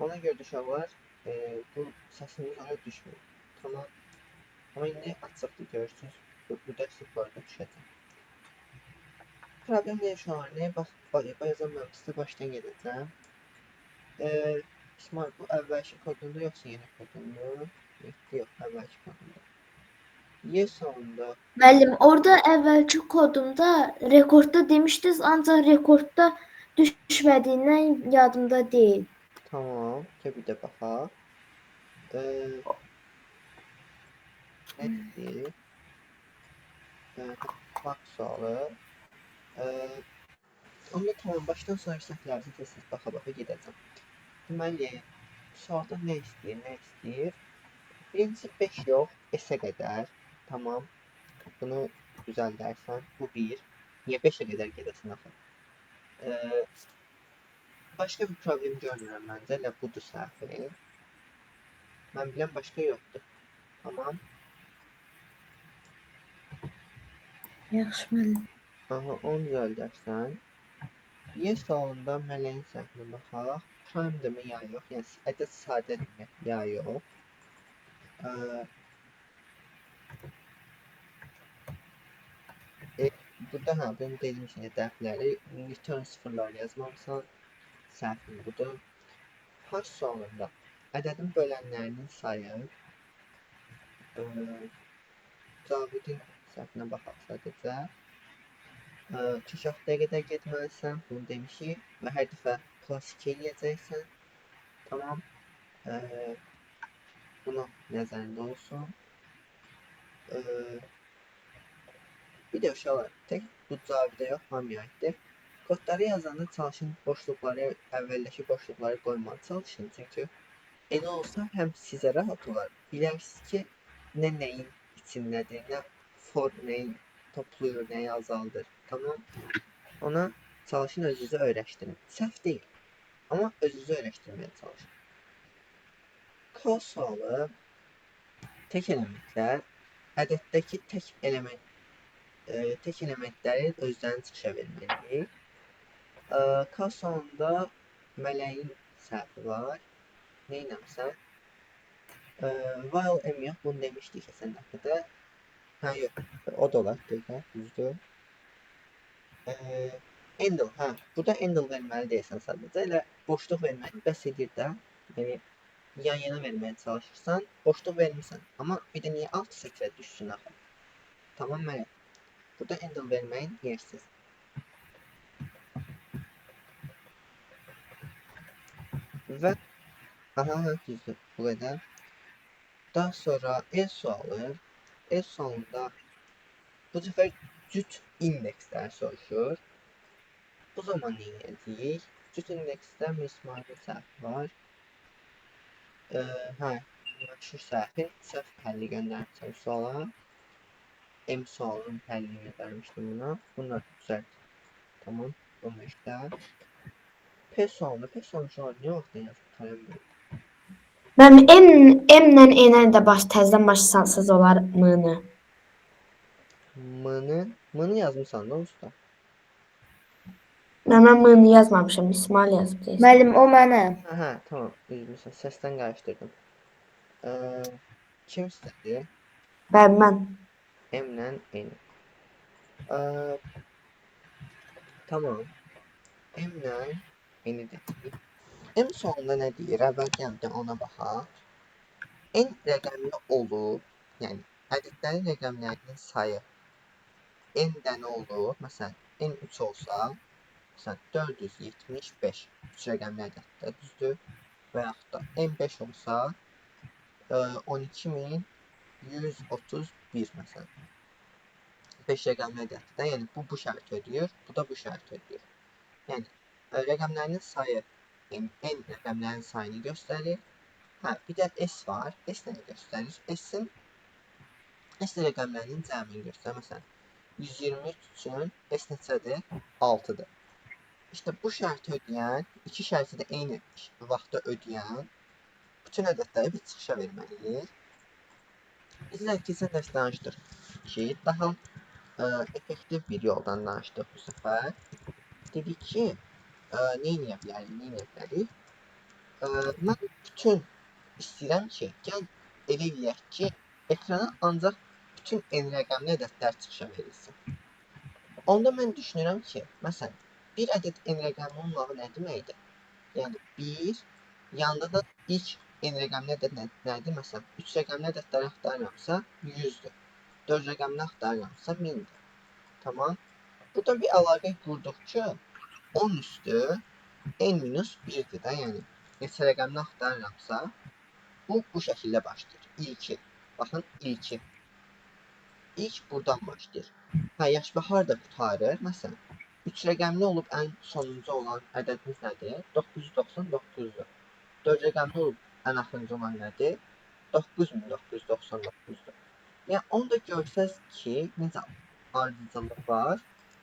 Ona görə də uşaqlar bu səsimiz ona düşmür. Tamam. Amma indi açıqdır, görürsünüz. Bu da sıfırda düşəcək. Problem deyil uşaqlar. Nəyə bayazan mən sizə başdan gedəcəm. İsmail, bu əvvəlki kodunda yoxsa yeni kodunda? Yox, əvvəlki kodunda. Y sonunda. Müəllim, orada əvvəlki kodumda rekordda demişdiniz, ancaq rekordda düşmədiyindən yadımda deyil. Tamam, bir də baxaq. Nə deyir? Bak sualı. Onda tamam, başdan sonra səhvlərinizi tez-tez baxa-baxa gedəcəm. Deməli, sualda nə istəyir? Birincisi 5 yox, S-ə qədər. Tamam. Bunu düzəldərsən. Bu 1. Niyə 5-ə qədər gedəsin axı? Başqa bir problem görmürəm məncə. Elə budur səhvi. Mən bilən başqa yoxdur. Tamam. Yaxşı, müəllim. Aha, onu düzəldərsən. Y sualında mələyin səhvinə baxaq. Prime-dirmi ya yox? Yəni, ədəd sadədirmi ya yox? Burada bunu dediyim kimi dəfləri return sıfırlar yazmamısan. Səhvin budur. Hash sualında ədədin bölənlərinin sayı Cavidin səhvinə baxaq sadəcə. Çöşaqda qədər getməlisən, bunu demişik və hər dəfə plus 2 eləyəcəksən. Tamam. Bunu nəzərində olsun. Bir də uşaqlar, tək bu Cavidə yox, hamıya aiddir. Kodları yazanda çalışın boşluqları, əvvəldəki boşluqları qoymağa çalışın. Çünki elə olsa həm sizə rahat olar. Bilərsiniz ki, nə nəyin içindədir, nə for nəyin toplayır, nəyi azaldır. Tamam. Ona çalışın özünüzü öyrəşdirin. Səhv deyil. Amma özünüzü öyrəşdirməyə çalışın. K sualı tək elementlər ədəddəki tək elementləri özlərini çıxışa verməliyik. K sualında mələyin səhvi var. Neynəmsən? While M yox, bunu demişdik keçən dəfədə. Hə, yox, o da olar, düzdür. Endl, hə, burada endl verməli deyəsən sadəcə, elə boşluq verməli bəs edir də. Yəni, yan-yana verməyə çalışırsan, boşluq vermirsən. Amma bir də niyə alt sətrə düşsün axı? Tamam, mənə. Burada endl verməyin yersiz. Və, aha, düzdür, bu qədər. Daha sonra E sualı. E sualında bu səfər cüt indekslər soruşur. Bu zaman neyəcəyik? Cüt indeksdə mismarlı səhv var. Hə, məşhur səhvi. Səhv həlli göndərmişəm suala. M sualının həllini vermişdim buna. Bunları düzəlt. Tamam, bunu işlə. P sualında, P sualında nə vaxtda yazıb taləm bölüm? Mən M-lə N-ə də təzədən başlasanız olar M-nı. M-nı yazmışsan da usta. Mən M-nı yazmamışam, İsmail yazıb deyəsən. Müəllim, o mənəm. Hə, tamam, üzmüsən, səsdən qarışdırdım. Kim istədi? Mən. M-lə N. Tamam. M-lə N-i dedik. M sonunda nə deyir? Əvvəl gəldi ona baxaq. N rəqəmli olub, yəni ədədlərin rəqəmlərinin sayı N-dən olub, məsələn, N3 olsa, məsələn, 475 3 rəqəmli ədəddə, düzdür? Və yaxud da N5 olsa, 12131, məsələn. 5 rəqəmli ədəddə, yəni bu şərti ödəyir, bu da bu şərti ödəyir. Yəni, rəqəmlərinin sayı N rəqəmlərin sayını göstərir. Hə, bir də S var. S nə göstərir? S rəqəmlərinin cəmini göstərir. Məsələn, 123 üçün S neçədir? 6-dır. İşte bu şərti ödəyən, iki şərti də eyni vaxtda ödəyən bütün ədədləri biz çıxışa verməliyik. Bizlər keçən dərs danışdıq ki, daha effektiv bir yoldan danışdıq bu səfər. Dedik ki, nə edə bilərik? mən bütün istəyirəm ki, gəl elə eləyək ki, ekrana ancaq bütün n rəqəmli ədədlər çıxışa verilsin. Onda mən düşünürəm ki, məsələn, bir ədəd n rəqəmli olmağı nə deməkdir? Yəni 1, yanında da ilk n rəqəmli ədəd nədir? Məsələn, 3 rəqəmli ədədləri axtarıramsa 100-dür. 4 rəqəmli axtarıramsa 1000-dir. Tamam. Burada bir əlaqə qurduq ki, 10 üstü n-1-dir də, yəni neçə rəqəmli axtarıramsa bu şəkildə başlayır. İlki. Baxın, ilki. İlk buradan başlayır. Yaş harda qurtarır? Məsələn, 3 rəqəmli olub ən sonuncu olan ədədimiz nədir? 999-dur. 4 rəqəmli olub ən axırıncı olan nədir? 9999-dur. Yəni, onu da görsəz ki, necə ardıcıllıq var?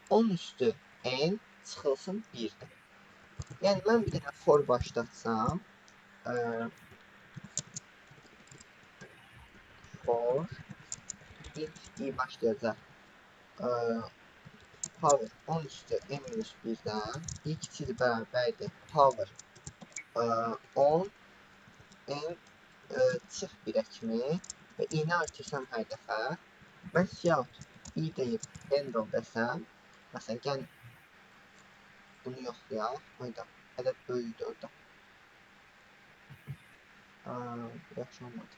10 üstü n çıxılsın 1-dir. Yəni, mən bir dənə for başlatsam, for ilk i başlayacaq. Power 10 üstü n-1-dən i kiçik bərabərdir. Power 10 n çıx 1-ə kimi və i-ni artırsam hər dəfə. Mən siyahut i deyib handle desəm, məsələn, gəl bunu yoxlayaq. Hayda, ədəd böyükdür orada. Yaxşı olmadı.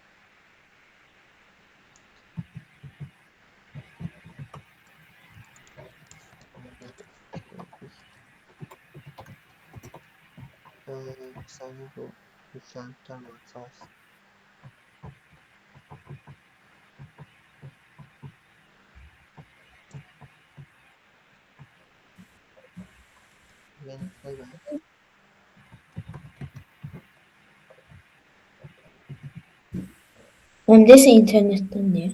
Səni bu mükəmməl tutarmaqsınız. Yenə də Onda isə internetdəndir.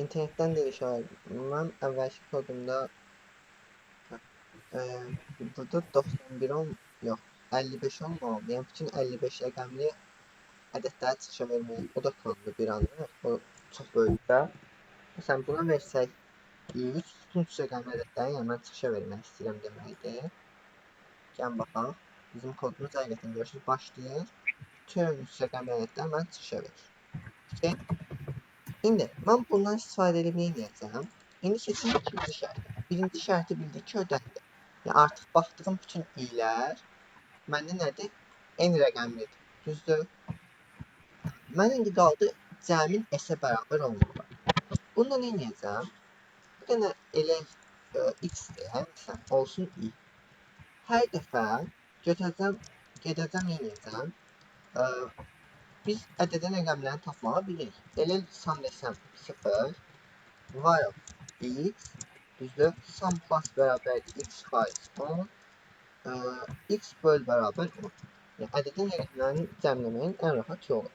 İnternetdən deyil şahid. Mən əvvəlki kodumda burada 91 yox, 55 olmalı. Yəni bütün 55 rəqəmli ədədləri çıxışa verməli. O da koddur bir anlıq. O çox böyükdə. Məsələn, buna versək 3, bütün 3 rəqəmli ədədləri, yəni mən çıxışa vermək istəyirəm deməkdir. Gəlin baxaq. Bizim kodumuz həqiqətən görürsünüz başlayır. Bütün 3 rəqəmli ədədlər mən çıxışa verir. İndi mən bundan istifadə edib nə edəcəm? İndi keçin ikinci şərtə. Birinci şərti bildik ki, ödəndi. Yəni artıq baxdığım bütün i'lər məndə nədir? N rəqəmlidir. Düzdür? Mən indi qaldı cəmin s-ə bərabər olmalı. Bunda nə edəcəm? Bir dənə elə x deyək, məsələn, olsun i. Hər dəfə gedəcəm, nə edəcəm? Biz ədədin rəqəmlərini tapmağı bilirik. Elə sum desəm 0, while x, düzdür? Sum plus bərabərdir x xaric 10, x böl bərabər 10. Yəni, ədədin rəqəmlərini cəmləməyin ən rahat yolu.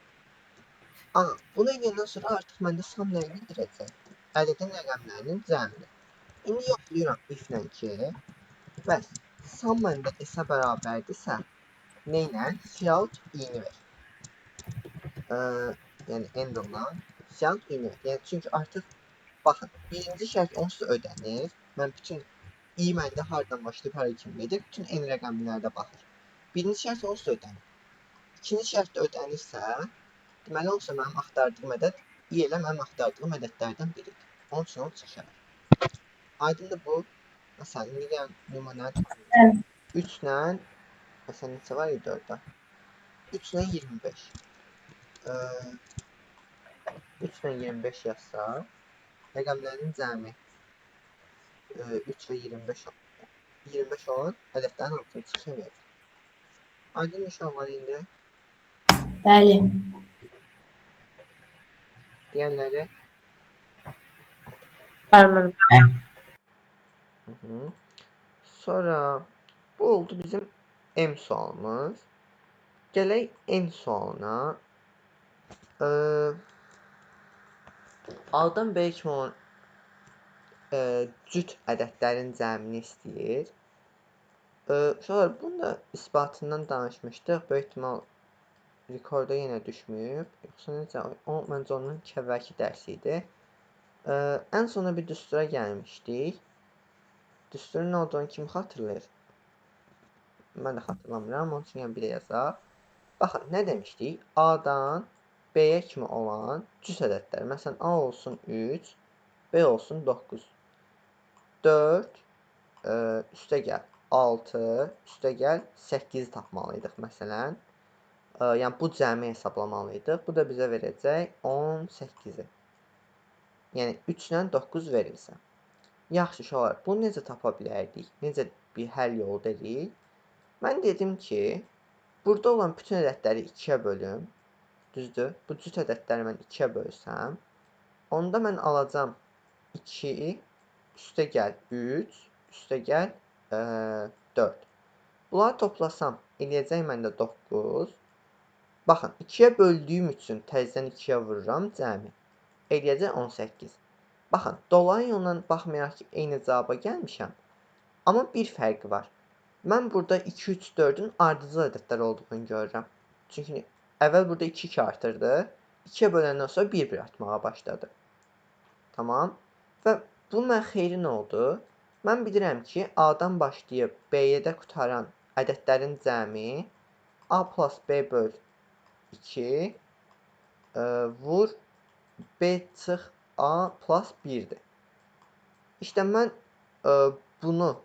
Bunu edəndən sonra artıq məndə sum nəyi bildirəcək? Ədədin rəqəmlərinin cəmini. İndi yoxlayıram if-lə ki, bəs sum məndə s-ə bərabərdirsə, neynə? Siyahut i-ni ver. Yəni handle-dan siyahut i-ni ver. Yəni, çünki artıq, baxın, birinci şərt onsuz ödənir. Mən bütün i məndə hardan başlayıb, hara kimi gedir, bütün n rəqəmlərdə baxır. Birinci şərt onsuz ödənir. İkinci şərt ödənirsə, deməli olsa mənim axtardığım ədəd i ilə mənim axtardığım ədədlərdən biridir. Onun üçün onu çıxışar. Aydındır bu. Məsələn, indi gəlin nümunə 3 ilə, məsələn, neçə var idi orada? 3 ilə 25. 3 ilə 25 yazsaq, rəqəmlərin cəmi 3 və 25 olan ədədlərin altını çıxışa verir. Aydın inşallah indi. Bəli. Deyənləri. Sonra bu oldu bizim M sualımız. Gələk N sualına. A-dan B kimi olan cüt ədədlərin cəmini istəyir. Sonra bunu da isbatından danışmışdıq. Böyük ehtimal rekorda yenə düşməyib. Yoxsa necə? Məncə onun əvvəlki dərsi idi. Ən sona bir düstura gəlmişdik. Düsturun nə olduğunu kim xatırlayır? Mən də xatırlamıram. Onun üçün yəni bir yazaq. Baxın, nə demişdik? A-dan B-yə kimi olan cüt ədədlər. Məsələn, A olsun 3, B olsun 9. 4, üstəgəl 6, üstəgəl 8-i tapmalıydıq məsələn. Yəni bu cəmi hesablamalıydıq. Bu da bizə verəcək 18-i. Yəni 3 ilə 9 verilsə. Yaxşı uşaqlar, bunu necə tapa bilərdik? Necə bir həll yolu dedik? Mən dedim ki, burada olan bütün ədədləri 2-yə bölüm. Düzdür? Bu cüt ədədləri mən 2-yə bölsəm, onda mən alacam 2 üstəgəl 3 üstəgəl 4. Bunları toplasam, eləyəcək məndə 9. Baxın, 2-yə böldüyüm üçün təzədən 2-yə vururam cəmi. Eləyəcək 18. Baxın, dolayı yolla baxmayaraq ki, eyni cavaba gəlmişəm. Amma bir fərqi var. Mən burada 2, 3, 4-ün ardıcıl ədədlər olduğunu görürəm. Çünki əvvəl burada 2, 2 artırdı. 2-yə böləndən sonra 1, 1 artmağa başladı. Tamam. Və bu mən xeyri nə oldu? Mən bilirəm ki, A-dan başlayıb B-yə qutaran ədədlərin cəmi A plus B böl 2 vur B çıx A plus 1-dir. İşte mən bunu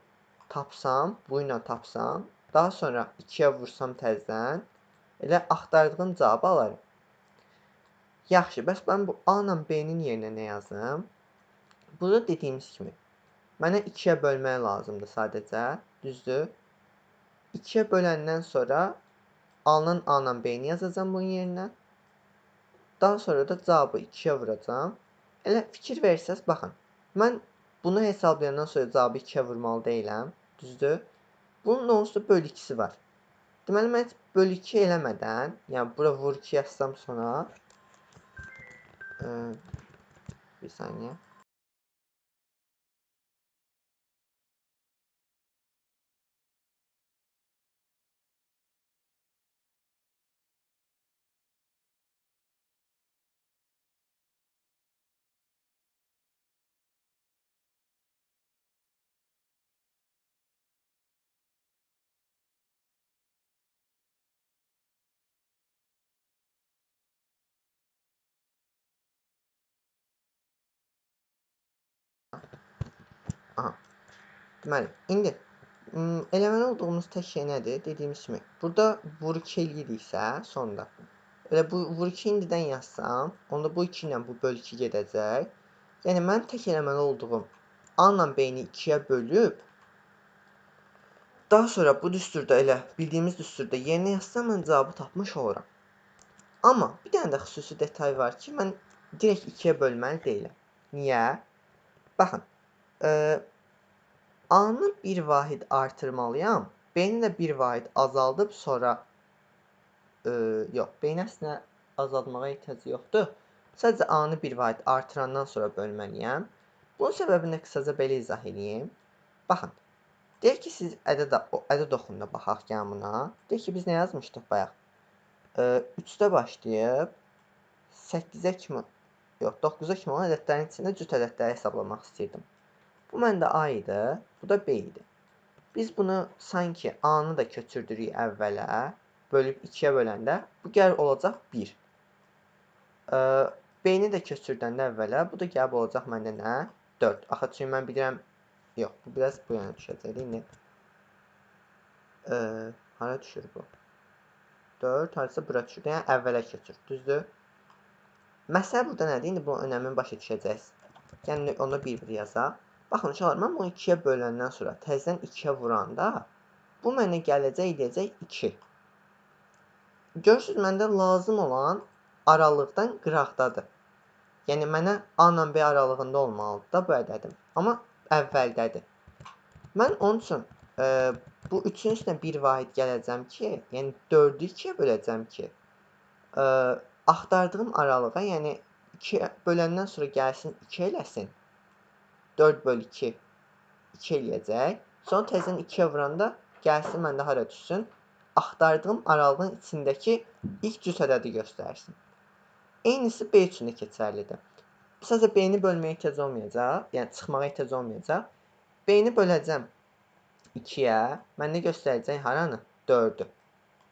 tapsam, bu ilə tapsam, daha sonra 2-yə vursam təzədən, elə axtardığım cavabı alarım. Yaxşı, bəs mən bu A ilə B-nin yerinə nə yazım? Burada dediyimiz kimi, mənə 2-yə bölmək lazımdır sadəcə, düzdür? 2-yə böləndən sonra alınan A ilə B-ni yazacam bunun yerinə. Daha sonra da cavabı 2-yə vuracam. Elə fikir verirsəz, baxın, mən bunu hesablayandan sonra cavabı 2-yə vurmalı deyiləm, düzdür? Bunun onsuz da böl 2-si var. Deməli, mən böl 2 eləmədən, yəni bura vur 2 yazsam sonra, bir saniyə. Aha. Deməli, indi eləməli olduğumuz tək şey nədir? Dediyimiz kimi, burada vur 2 eləyiriksə, sonda. Elə bu vur 2 indidən yazsam, onda bu 2 ilə bu böl 2 gedəcək. Yəni, mən tək eləməli olduğum A ilə B-ni 2-yə bölüb, daha sonra bu düsturda elə bildiyimiz düsturda yerinə yazsam, mən cavabı tapmış oluram. Amma bir dənə də xüsusi detay var ki, mən direkt 2-yə bölməli deyiləm. Niyə? Baxın, A-nı bir vahid artırmalıyam, B-ni də bir vahid azaldıb sonra yox, B-ni əslində azaldmağa ehtiyac yoxdur. Sadəcə A-nı bir vahid artırandan sonra bölməliyəm. Bunun səbəbini qısaca belə izah edeyim. Baxın, deyək ki, siz ədəd oxununa baxaq gəlin buna. Deyək ki, biz nə yazmışdıq bayaq? 3-də başlayıb 8-ə kimi, yox, 9-a kimi olan ədədlərin içində cüt ədədləri hesablamaq istəyirdim. Bu məndə A idi, bu da B idi. Biz bunu sanki A-nı da köçürdürük əvvələ, bölüb 2-yə böləndə, bu gəlir olacaq 1. B-ni də köçürdəndə əvvələ, bu da gəlib olacaq məndə nə? 4. Axı, çünki mən bilirəm, yox, bu biraz bu yana düşəcək. İndi hara düşür bu? 4, harasa bura düşür. Yəni, əvvələ köçür, düzdür? Məsələ burada nədir? İndi bunun önəmini başa düşəcəksiniz. Yəni, onda bir-bir yazaq. Baxın, uşaqlar, mən bunu 2-yə böləndən sonra təzədən 2-yə vuranda, bu mənə gələcək, edəcək 2. Görürsünüz, məndə lazım olan aralıqdan qıraqdadır. Yəni, mənə A ilə B aralığında olmalıdır da bu ədədim. Amma əvvəldədir. Mən onun üçün bu 3-ün üstünə bir vahid gələcəm ki, yəni 4-ü 2-yə böləcəm ki, axtardığım aralığa, yəni 2-yə böləndən sonra gəlsin 2 eləsin. 4 böl 2, 2 eləyəcək. Sonra təzədən 2-yə vuranda gəlsin məndə hara düşsün? Axtardığım aralığın içindəki ilk cüt ədədi göstərsin. Eynisi B üçün də keçərlidir. Sadəcə B-ni bölməyə ehtiyac olmayacaq, yəni çıxmağa ehtiyac olmayacaq. B-ni böləcəm 2-yə, məndə göstərəcək haranı? 4-ü.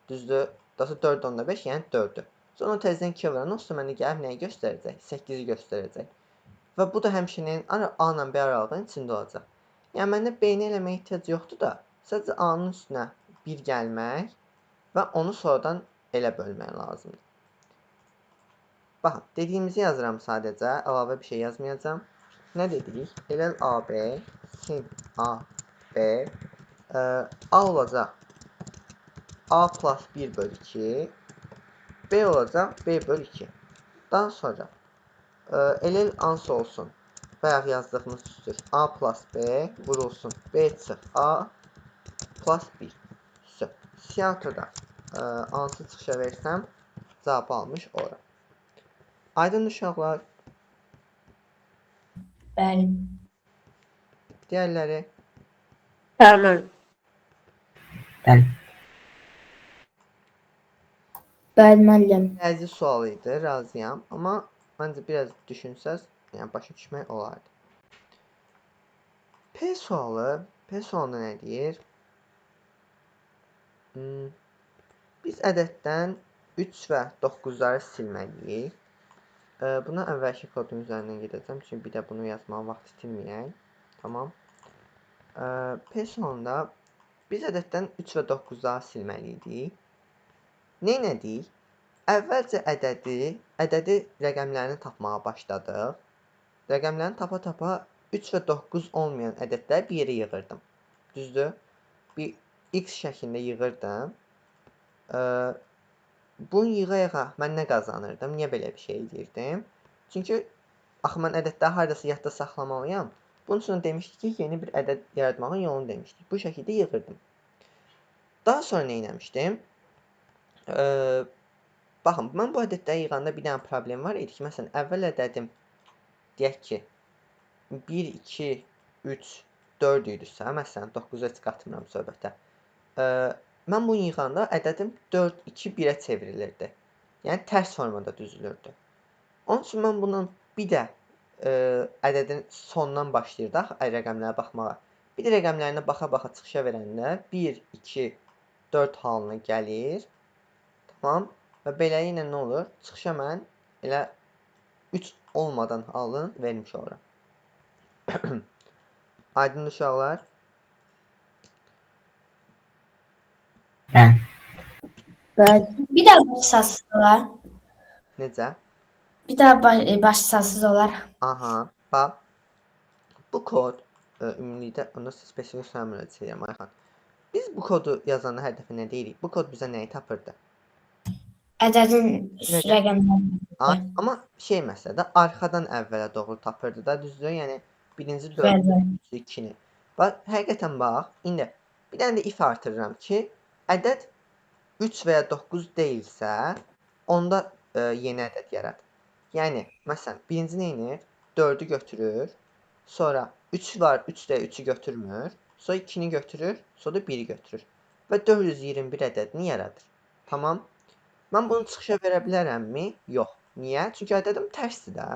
Düzdür? Daha sonra 4 onda 5, yəni 4-dür. Sonra onu təzədən 2-yə vuran olsa mənə gəlib nəyi göstərəcək? 8-i göstərəcək. Və bu da həmçinin A ilə B aralığının içində olacaq. Yəni məndə B-ni eləməyə ehtiyac yoxdur da, sadəcə A-nın üstünə 1 gəlmək və onu sonradan elə bölmək lazımdır. Baxın, dediyimizi yazıram sadəcə, əlavə bir şey yazmayacağam. Nə dedik? Elən AB, sin AB, A olacaq A plus 1 bölü 2, B olacaq B bölü 2. Daha sonra elel hansı olsun? Bayaq yazdığımız üstür. A plus B vurulsun. B çıx A plus 1. Siyahıda hansı çıxışa versəm cavabı almış oluram. Aydın uşaqlar, Bəli. digərləri Tamam. Bəli. Bəli müəllim. əziz sual idi, razıyam. Amma məncə biraz düşünsəz, yəni başa düşmək olardı. P sualında nə deyir? Biz ədəddən 3 və 9-ları silməliyik. Buna əvvəlki kodun üzərindən gedəcəm, çünki bir də bunu yazmağa vaxt itirməyək. Tamam. P sonunda biz ədəddən 3 və 9-ları silməliydik. Neynədik? Əvvəlcə ədədi rəqəmlərini tapmağa başladıq. Rəqəmlərini tapa-tapa 3 və 9 olmayan ədədləri bir yerə yığırdım. Düzdür? Bir X şəklində yığırdım. Bunu yığa-yığa mən nə qazanırdım? Niyə belə bir şey edirdim? Çünki axı mən ədədləri hardasa yadda saxlamalıyam. Bunun üçün demişdik ki, yeni bir ədəd yaratmağın yolunu demişdik. Bu şəkildə yığırdım. Daha sonra nə etmişdim? Baxın, mən bu ədədləri yığanda bir dənə problem var idi ki, məsələn, əvvəl ədədim deyək ki, 1, 2, 3, 4 idisə, məsələn, 9-a heç qatmıram söhbətə. Mən bunu yığanda ədədim 4, 2, 1-ə çevrilirdi. Yəni tərs formada düzülürdü. Onun üçün mən bunun bir də ədədin sondan başlayırdıq rəqəmlərə baxmağa. Bir də rəqəmlərinə baxa-baxa çıxışa verəndə 1, 2, 4 halına gəlir. Tamam. Və beləliklə nə olur? Çıxışa mən elə 3 olmadan halını vermiş oluram. Aydın uşaqlar? Bəli. Bir daha başlasız olar. Necə? Bir daha başlasız olar. Aha. Bax. Bu kod ümumilikdə onda spesifik sual çəkirəm Ayxan. Biz bu kodu yazanda hər dəfə nə deyirik? Bu kod bizə nəyi tapırdı? Ədədin rəqəmləri. Amma şey məsələdə arxadan əvvələ doğru tapırdı da, düzdür? Yəni birinci 4, Bəli. 2-ni. Bax, həqiqətən bax, indi bir dənə də if artırıram ki, ədəd 3 və ya 9 deyilsə, onda yeni ədəd yarat. Yəni, məsələn, birinci nə edir? 4-ü götürür, sonra 3 var, 3 də 3-ü götürmür, sonra 2-ni götürür, sonra da 1-i götürür və 421 ədədini yaradır. Tamam. Mən bunu çıxışa verə bilərəmmi? Yox. Niyə? Çünki ədədim tərsdir də.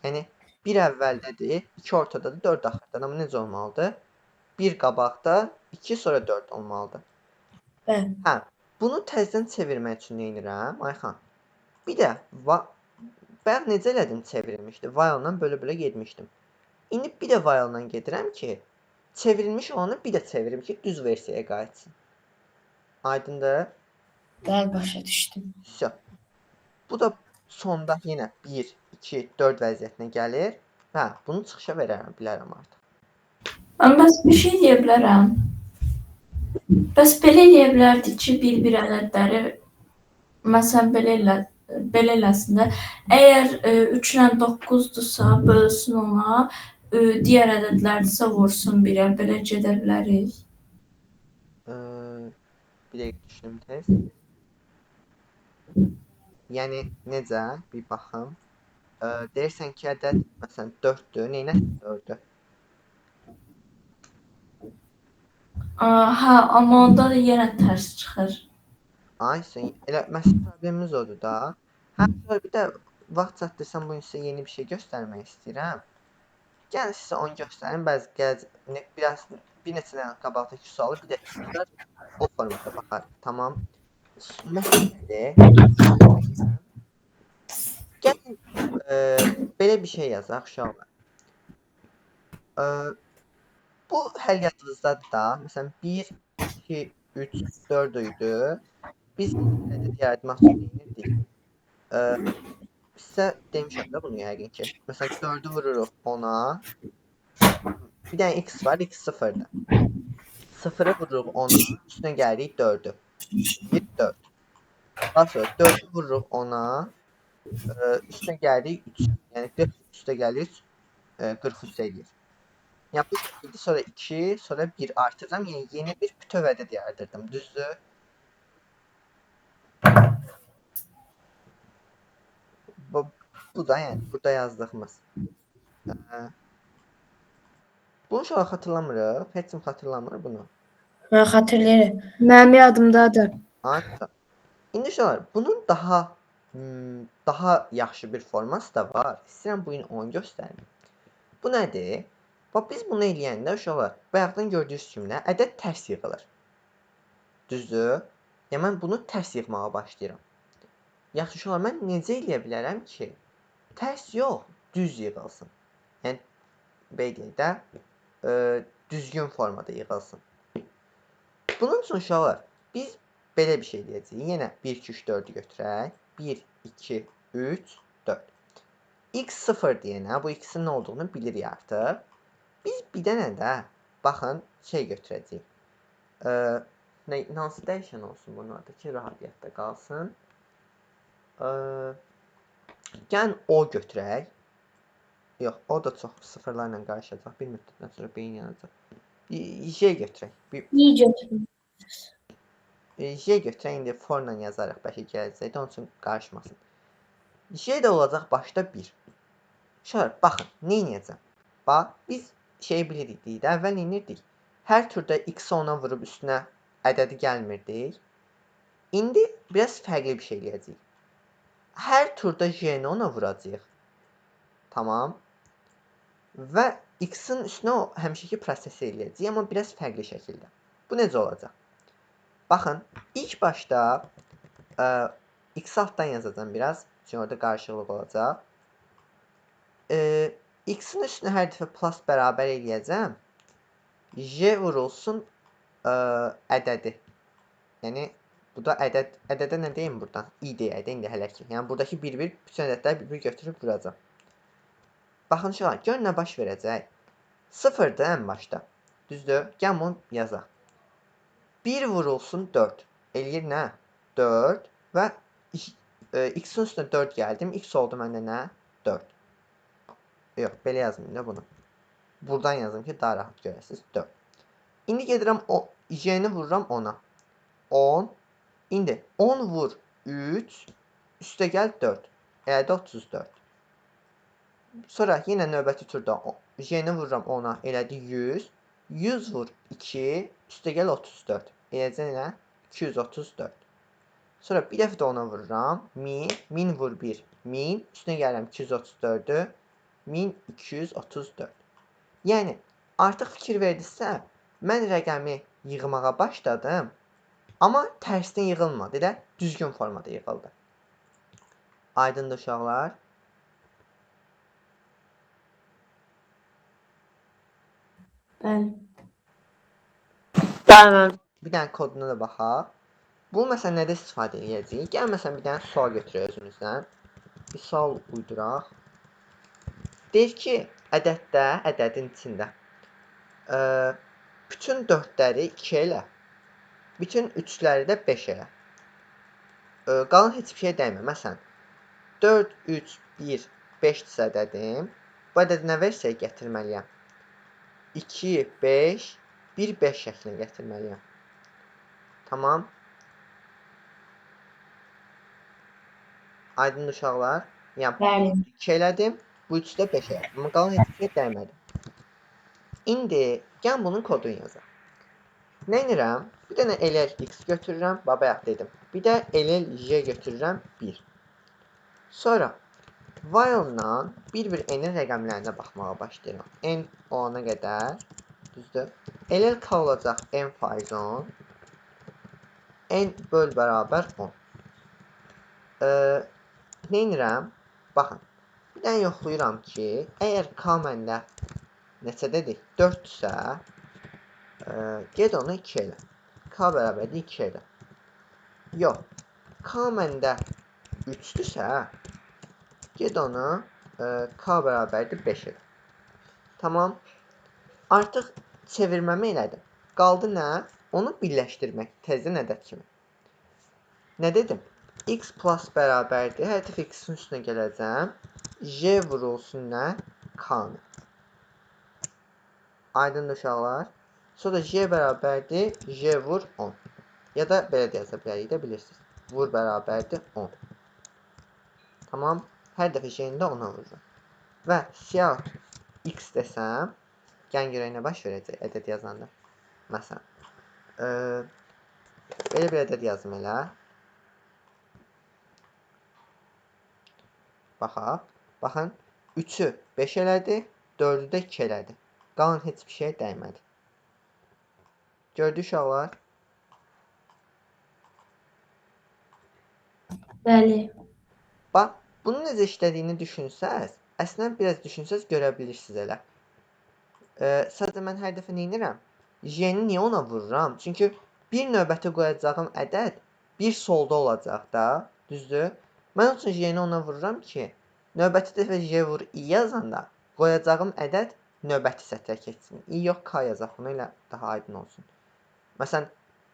Yəni 1 əvvəldədir, 2 ortadadır, 4 axırdadır. Amma necə olmalıdır? 1 qabaqda, 2 sonra 4 olmalıdır. Bəli. Hə, bunu təzədən çevirmək üçün nə edirəm, Ayxan? Bir də bayaq necə elədim çevrilmişdi? While-la bölə-bölə getmişdim. İndi bir də while-la gedirəm ki, çevrilmiş olanı bir də çevirim ki, düz versiyaya qayıtsın. Aydındır? Bəli, başa düşdüm. Всё. Bu da sonda yenə 1, 2, 4 vəziyyətinə gəlir. Hə, bunu çıxışa bilərəm artıq. Bəs bir şey deyə bilərəm. Bəs belə eləyə bilərdik ki, bir-bir ədədləri məsələn belə eləsin də. Əgər 3 ilə 9-dursa, bölsün ona, digər ədədlərdirsə vursun 1-ə. Belə gedə bilərik. Bir dəqiqə düşünüm tez. Yəni necə? Bir baxım. Deyirsən ki, ədəd məsələn 4-dür. Neynəsin 4-ü? Hə, amma onda da yenə tərs çıxır. Ay, sən elə məsəl problemimiz odur da. Hə, sonra bir də vaxt çatdırsam bu gün sizə yeni bir şey göstərmək istəyirəm. Gəlin sizə onu göstərim. Biraz bir neçə dənə qabaqdakı sualı bir də o formada baxarıq. Tamam. məsələdir. Gəlin belə bir şey yazaq uşaqlar. Bu hər yadınızdadır da. Məsələn 1, 2, 3, 4 idi. Biz ədəd yaratmaq üçün nə edirdik? Sizə demişəm də bunu yəqin ki. Məsələn 4-ü vururuq 10-a. Bir dənə x var, x 0-dır. 0-ı vururuq 10-a, üstünə gəlirik 4-ü. 4. Daha sonra 4-ü vururuq 10-a, üstünə gəlirik 3. Yəni 40 üstə gəlir 43 eləyir. Yəni bu şəkildə sonra 2, sonra 1 artıracam. Yəni yeni bir bütöv ədəd yaradırdım. Düzdür? Bu da yəni burada yazdığımız. Bunu uşaq xatırlamırıq. Heç kim xatırlamır bunu. Mən xatırlayıram. Mənim yadımdadır. Hatta. İndi uşaqlar bunun daha yaxşı bir forması da var. İstəyirəm bu gün onu göstərim. Bu nədir? Bax biz bunu eləyəndə uşaqlar bayaqdan gördüyünüz kimi ədəd tərs yığılır. Düzdür? Yəni mən bunu tərs yığmağa başlayıram. Yaxşı uşaqlar mən necə eləyə bilərəm ki, tərs yox, düz yığılsın. Yəni belə də düzgün formada yığılsın. Bunun üçün uşaqlar biz belə bir şey deyəcəyik. Yenə 1, 2, 3, 4-ü götürək. 1, 2, 3, 4. X 0 deyənə bu x-in nə olduğunu bilirik artıq. Biz bir dənə də baxın şey götürəcəyik. Hansı dəyişən olsun bunun adı ki, rahat yadda qalsın. Gəlin o götürək. Yox, o da çox sıfırlarla qarışacaq. Bir müddətdən sonra beyin yanacaq. J götürək. İyi götürün. J götürək, indi forla yazarıq, bəlkə gələcəkdə, onun üçün qarışmasın. J də olacaq başda 1. Şöyle, baxın, nə edəcəm? Bax, biz şeyi bilirik də, əvvəl nə edirdik? Hər turda x-i 10-a vurub üstünə ədədi gəlmirdik. İndi biraz fərqli bir şey eləyəcəyik. Hər turda j-ni 10-a vuracağıq. Tamam. Və x-in üstünə o həmişəki prosesi eləyəcəyik, amma biraz fərqli şəkildə. Bu necə olacaq? Baxın, ilk başda x-i altdan yazacağım biraz. Çünki orada qarşılıq olacaq. X-in üstünə hər dəfə plus bərabər eləyəcəm. J vurulsun ədədi. Yəni, bu da ədədə nə deyim buradan? I deyək də indi hələ ki. Yəni, buradakı 1-1, bütün ədədləri 1-1 götürüb vuracam. Baxın, şöyle, gör nə baş verəcək. 0-dır ən başda. Düzdür? Gəlin bunu yazaq. 1 vurulsun 4. Eləyir nə? 4 və x-in üstünə 4 gəldim. X oldu məndə nə? 4. Yox, belə yazmayayım da bunu. Buradan yazım ki, daha rahat görəsiniz. 4. İndi gedirəm j-ni vururam 10-a. 10. İndi 10 vur 3. Üstə gəl 4. Elədi 34. Sonra yenə növbəti turda j-ni vururam 10-a. Elədi 100. 100 vur 2. Üstə gəl 34. Eləcə nə? 234. Sonra bir dəfə də ona vururam. 1000. 1000 vur 1. 1000. Üstünə gəlirəm 234-ü. 1234. Yəni, artıq fikir verdinizsə, mən rəqəmi yığmağa başladım. Amma tərsdən yığılmadı. Elə düzgün formada yığıldı. Aydındır uşaqlar. Bəli. Bəli. Bir dənə koduna da baxaq. Bu məsələn nədə istifadə edəcəyik? Gəl məsələn bir dənə sual götürək özümüzdən. Bir sual uyduraq. Deyir ki, ədəddə, ədədin içində bütün 4-ləri 2 elə. Bütün 3-ləri də 5 elə. Qalan heç bir şey dəymə. Məsələn, 4, 3, 1, 5-dirsə ədədim. Bu ədədi nə versək gətirməliyəm? 2, 5, 1, 5 şəklini gətirməliyəm. Tamam. Aydın uşaqlar. Yəni, 2 elədim. Bu 3-də 5 elədim. Amma qalan heç bir şey dəymədim. İndi, gəlin bunun kodunu yazaq. Nə edirəm? Bir dənə ll x götürürəm. Bayaq dedim. Bir də ll j götürürəm 1. Sonra while-la bir-bir n-in rəqəmlərinə baxmağa başlayıram. N olana qədər. Düzdür? Ll k olacaq n faiz 10. n böl bərabər 10. Neynirəm? Baxın. Bir dənə yoxlayıram ki, əgər k məndə neçədədir? 4-dürsə, ged onu 2 elə. K bərabərdir 2 elə. Yox. K məndə 3-dürsə, ged onu k bərabərdir 5 elə. Tamam. Artıq çevirməmi elədim. Qaldı nə? Onu birləşdirmək. Təzədən ədəd kimi. Nə dedim? X plus bərabərdir. Hər dəfə x-in üstünə gələcəm. J vurulsun nə? K-nı. Aydındır uşaqlar. Sonra J bərabərdir. J vur 10. Ya da belə də yaza bilərik də bilirsiniz. Vur bərabərdir 10. Tamam. Hər dəfə J-ni də 10-a vururum. Və siyahut x desəm, gəlin görək nə baş verəcək ədəd yazanda. Məsələn, belə bir ədəd yazım elə. Baxaq. Baxın, 3-ü 5 elədi, 4-ü də 2 elədi. Qalan heç bir şey dəymədi. Gördük uşaqlar? Bəli. Bax, bunun necə işlədiyini düşünsəz, əslən biraz düşünsəz görə bilirsiniz elə. Sadəcə mən hər dəfə neynirəm? J-ni niyə ona vururam? Çünki bir növbəti qoyacağım ədəd bir solda olacaq da, düzdür? Mən üçün J-ni ona vururam ki, növbəti dəfə J vur I yazanda qoyacağım ədəd növbəti sətrə keçsin. I yox, K yazaq, bunu ilə daha aydın olsun. Məsələn,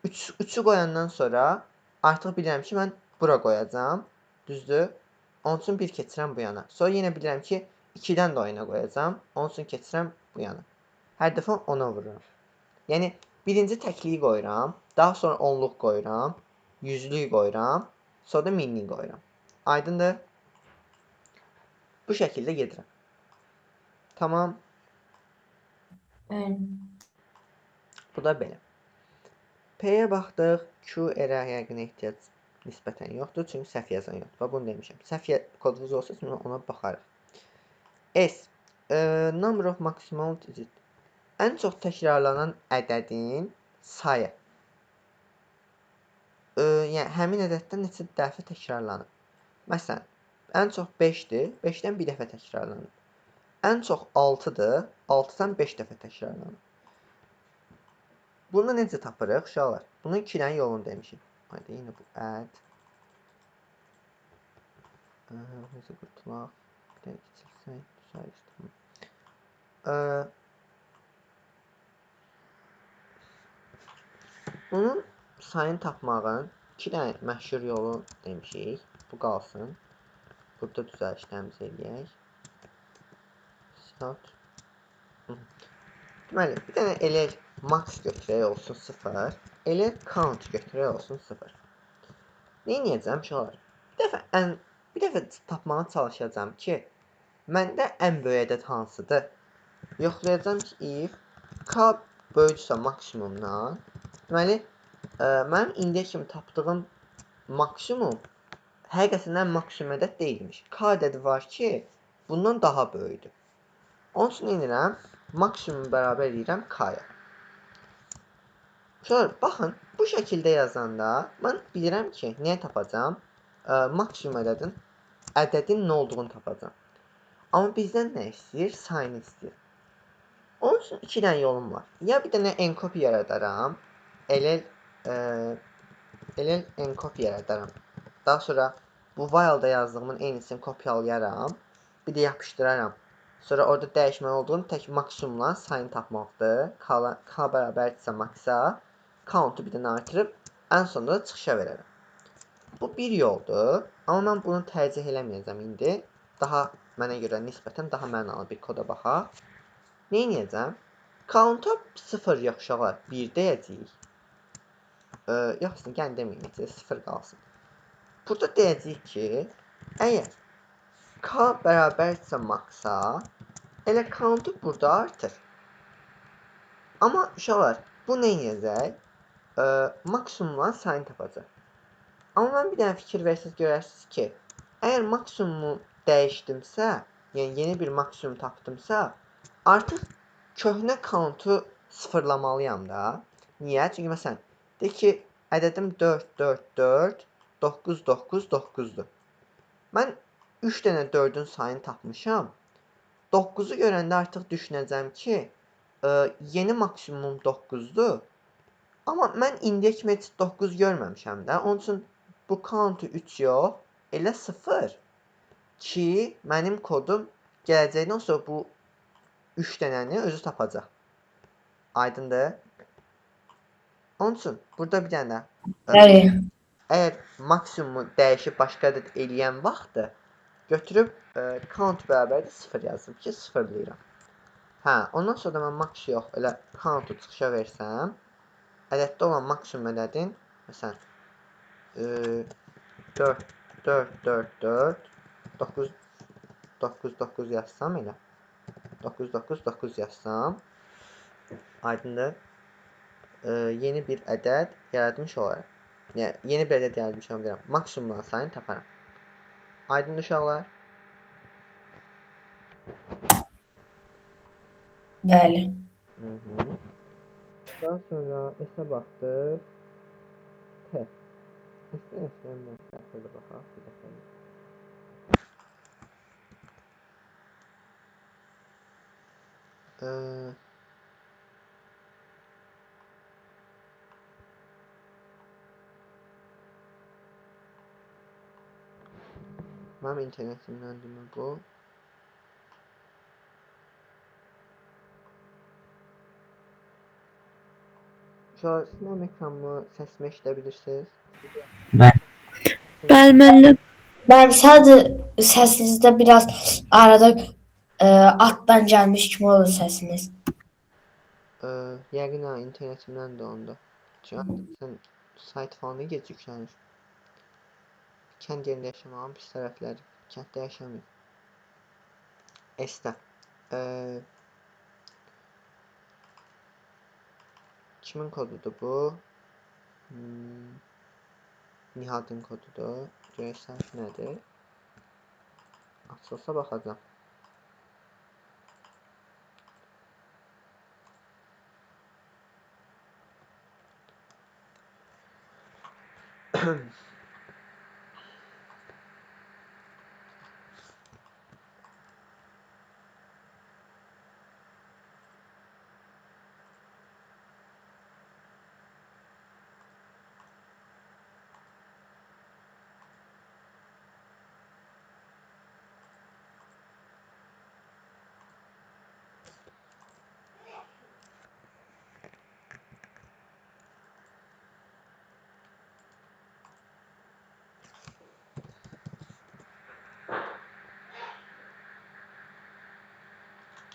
3-ü qoyandan sonra artıq bilirəm ki, mən bura qoyacağam, düzdür? Onun üçün 1 keçirəm bu yana. Sonra yenə bilirəm ki, 2-dən də o yana qoyacağam, onun üçün keçirəm bu yana. Hər dəfə ona vururam. Yəni, birinci təkliyi qoyuram, daha sonra onluq qoyuram, yüzlük qoyuram, sonra da minlik qoyuram. Aydındır? Bu şəkildə gedirəm. Tamam. Bu da belə. P-yə baxdıq. Q, R-ə yəqin ehtiyac nisbətən yoxdur. Çünki səhv yazan yoxdur. Bunu demişəm. Səhv kodunuz olsa ona baxarıq. S. Number of maximal digit. Ən çox təkrarlanan ədədin sayı. Yəni, həmin ədəddən neçə dəfə təkrarlanır? Məsələn, ən çox 5-dir. 5-dən bir dəfə təkrarlanır. Ən çox 6-dır. 6-dan 5 dəfə təkrarlanır. Bunu necə tapırıq, uşaqlar? Bunun 2 dənə yolunu demişik. Haydi, yenə bu add. Necə qurtulaq? Bir dəqiq keçirsək, düzəlişdirmə. Bunun sayını tapmağın 2 dənə məşhur yolu demişik. Bu qalsın. Burada düzəlişlərimizi eləyək. Start. Deməli, bir dənə elə max götürək olsun 0. Elə count götürək olsun 0. Neyniyəcəm uşaqlar? Bir dəfə tapmağa çalışacağım ki, məndə ən böyük ədəd hansıdır? Yoxlayacağım ki, if k böyüksə maksimumdan, deməli, mənim indiyə kimi tapdığım maksimum həqiqətən maksimum ədəd deyilmiş. K ədədi var ki, bundan daha böyükdür. Onun üçün edirəm, maksimum bərabər edirəm k-ya. Sonra baxın, bu şəkildə yazanda mən bilirəm ki, niyə tapacağam? Maksimum ədədin nə olduğunu tapacağam. Amma bizdən nə istəyir? Sayını istəyir. Onun üçün 2 dənə yolum var. Ya bir dənə encopy yaradaram, ll encopy yaradaram. Daha sonra bu while'da yazdığımın eynisini kopyalayaram, bir də yapışdıraram. Sonra orada dəyişməli olduğum tək maksimumla sayını tapmaqdır. K bərabərdirsə maxa, count'u bir dənə artırıb, ən sonunda da çıxışa verərəm. Bu bir yoldur, amma mən bunu tərcih eləməyəcəm indi. Daha mənə görə nisbətən daha mənalı bir koda baxaq. Neyniyəcəm? Count'a 0 yox uşaqlar, 1 deyəcəyik. Yoxsa gəlin deməyəcək, 0 qalsın. Burada deyəcəyik ki, əgər k bərabərdirsə maxa, elə count'u burada artır. Amma uşaqlar, bu neyniyəcək? Maksimumla sayını tapacaq. Amma mən bir dənə fikir versiniz görərsiniz ki, əgər maksimumu dəyişdimsə, yəni yeni bir maksimum tapdımsa, artıq köhnə count'u sıfırlamalıyam da. Niyə? Çünki məsələn, deyək ki, Ədədim 4, 4, 4, 9, 9, 9-dur. Mən 3 dənə 4-ün sayını tapmışam. 9-u görəndə artıq düşünəcəm ki, yeni maksimum 9-dur. Amma mən indiyə kimi heç 9 görməmişəm də. Onun üçün bu count-u 3 yox, elə 0 ki, mənim kodum gələcəkdən sonra bu 3 dənəni özü tapacaq. Aydındır? Onun üçün burada bir dənə Bəli. əgər maksimumu dəyişib başqa ədəd eləyən vaxtı götürüb count bərabərdir 0 yazdım ki, sıfırlayıram. Hə, ondan sonra da mən max yox, elə count-u çıxışa versəm, ədəddə olan maksimum ədədin, məsələn, 4, 4, 4, 4, 9, 9, 9 yazsam elə, 9, 9, 9 yazsam, aydındır, yeni bir ədəd yaratmış olaraq. Yəni, yeni bir ədəd yaratmış olaraq, maksimum sayını taparam. Aydındır uşaqlar? Bəli. Daha sonra S-ə baxdıq. T. S-dən mən səhvədə baxaq. Bir dəfə. Mənim internetimdəndir bu. Uşaqlar, siz mənim ekranımı, səsimi eşidə bilirsiniz? Bəli, müəllim. Ben sadece sesinizde biraz arada alttan gelmiş kimi olur sesiniz. Yəqin ha, internetimdən də onda. Çünki sən sayt falan gec yüklənir. Kənd yerində yaşamağın pis tərəfləri. Kənddə yaşamayın. S-dən. Kimin kodudur bu? Nihat'ın kodudur. Görürsən ki, nədir? Açılsa baxacam.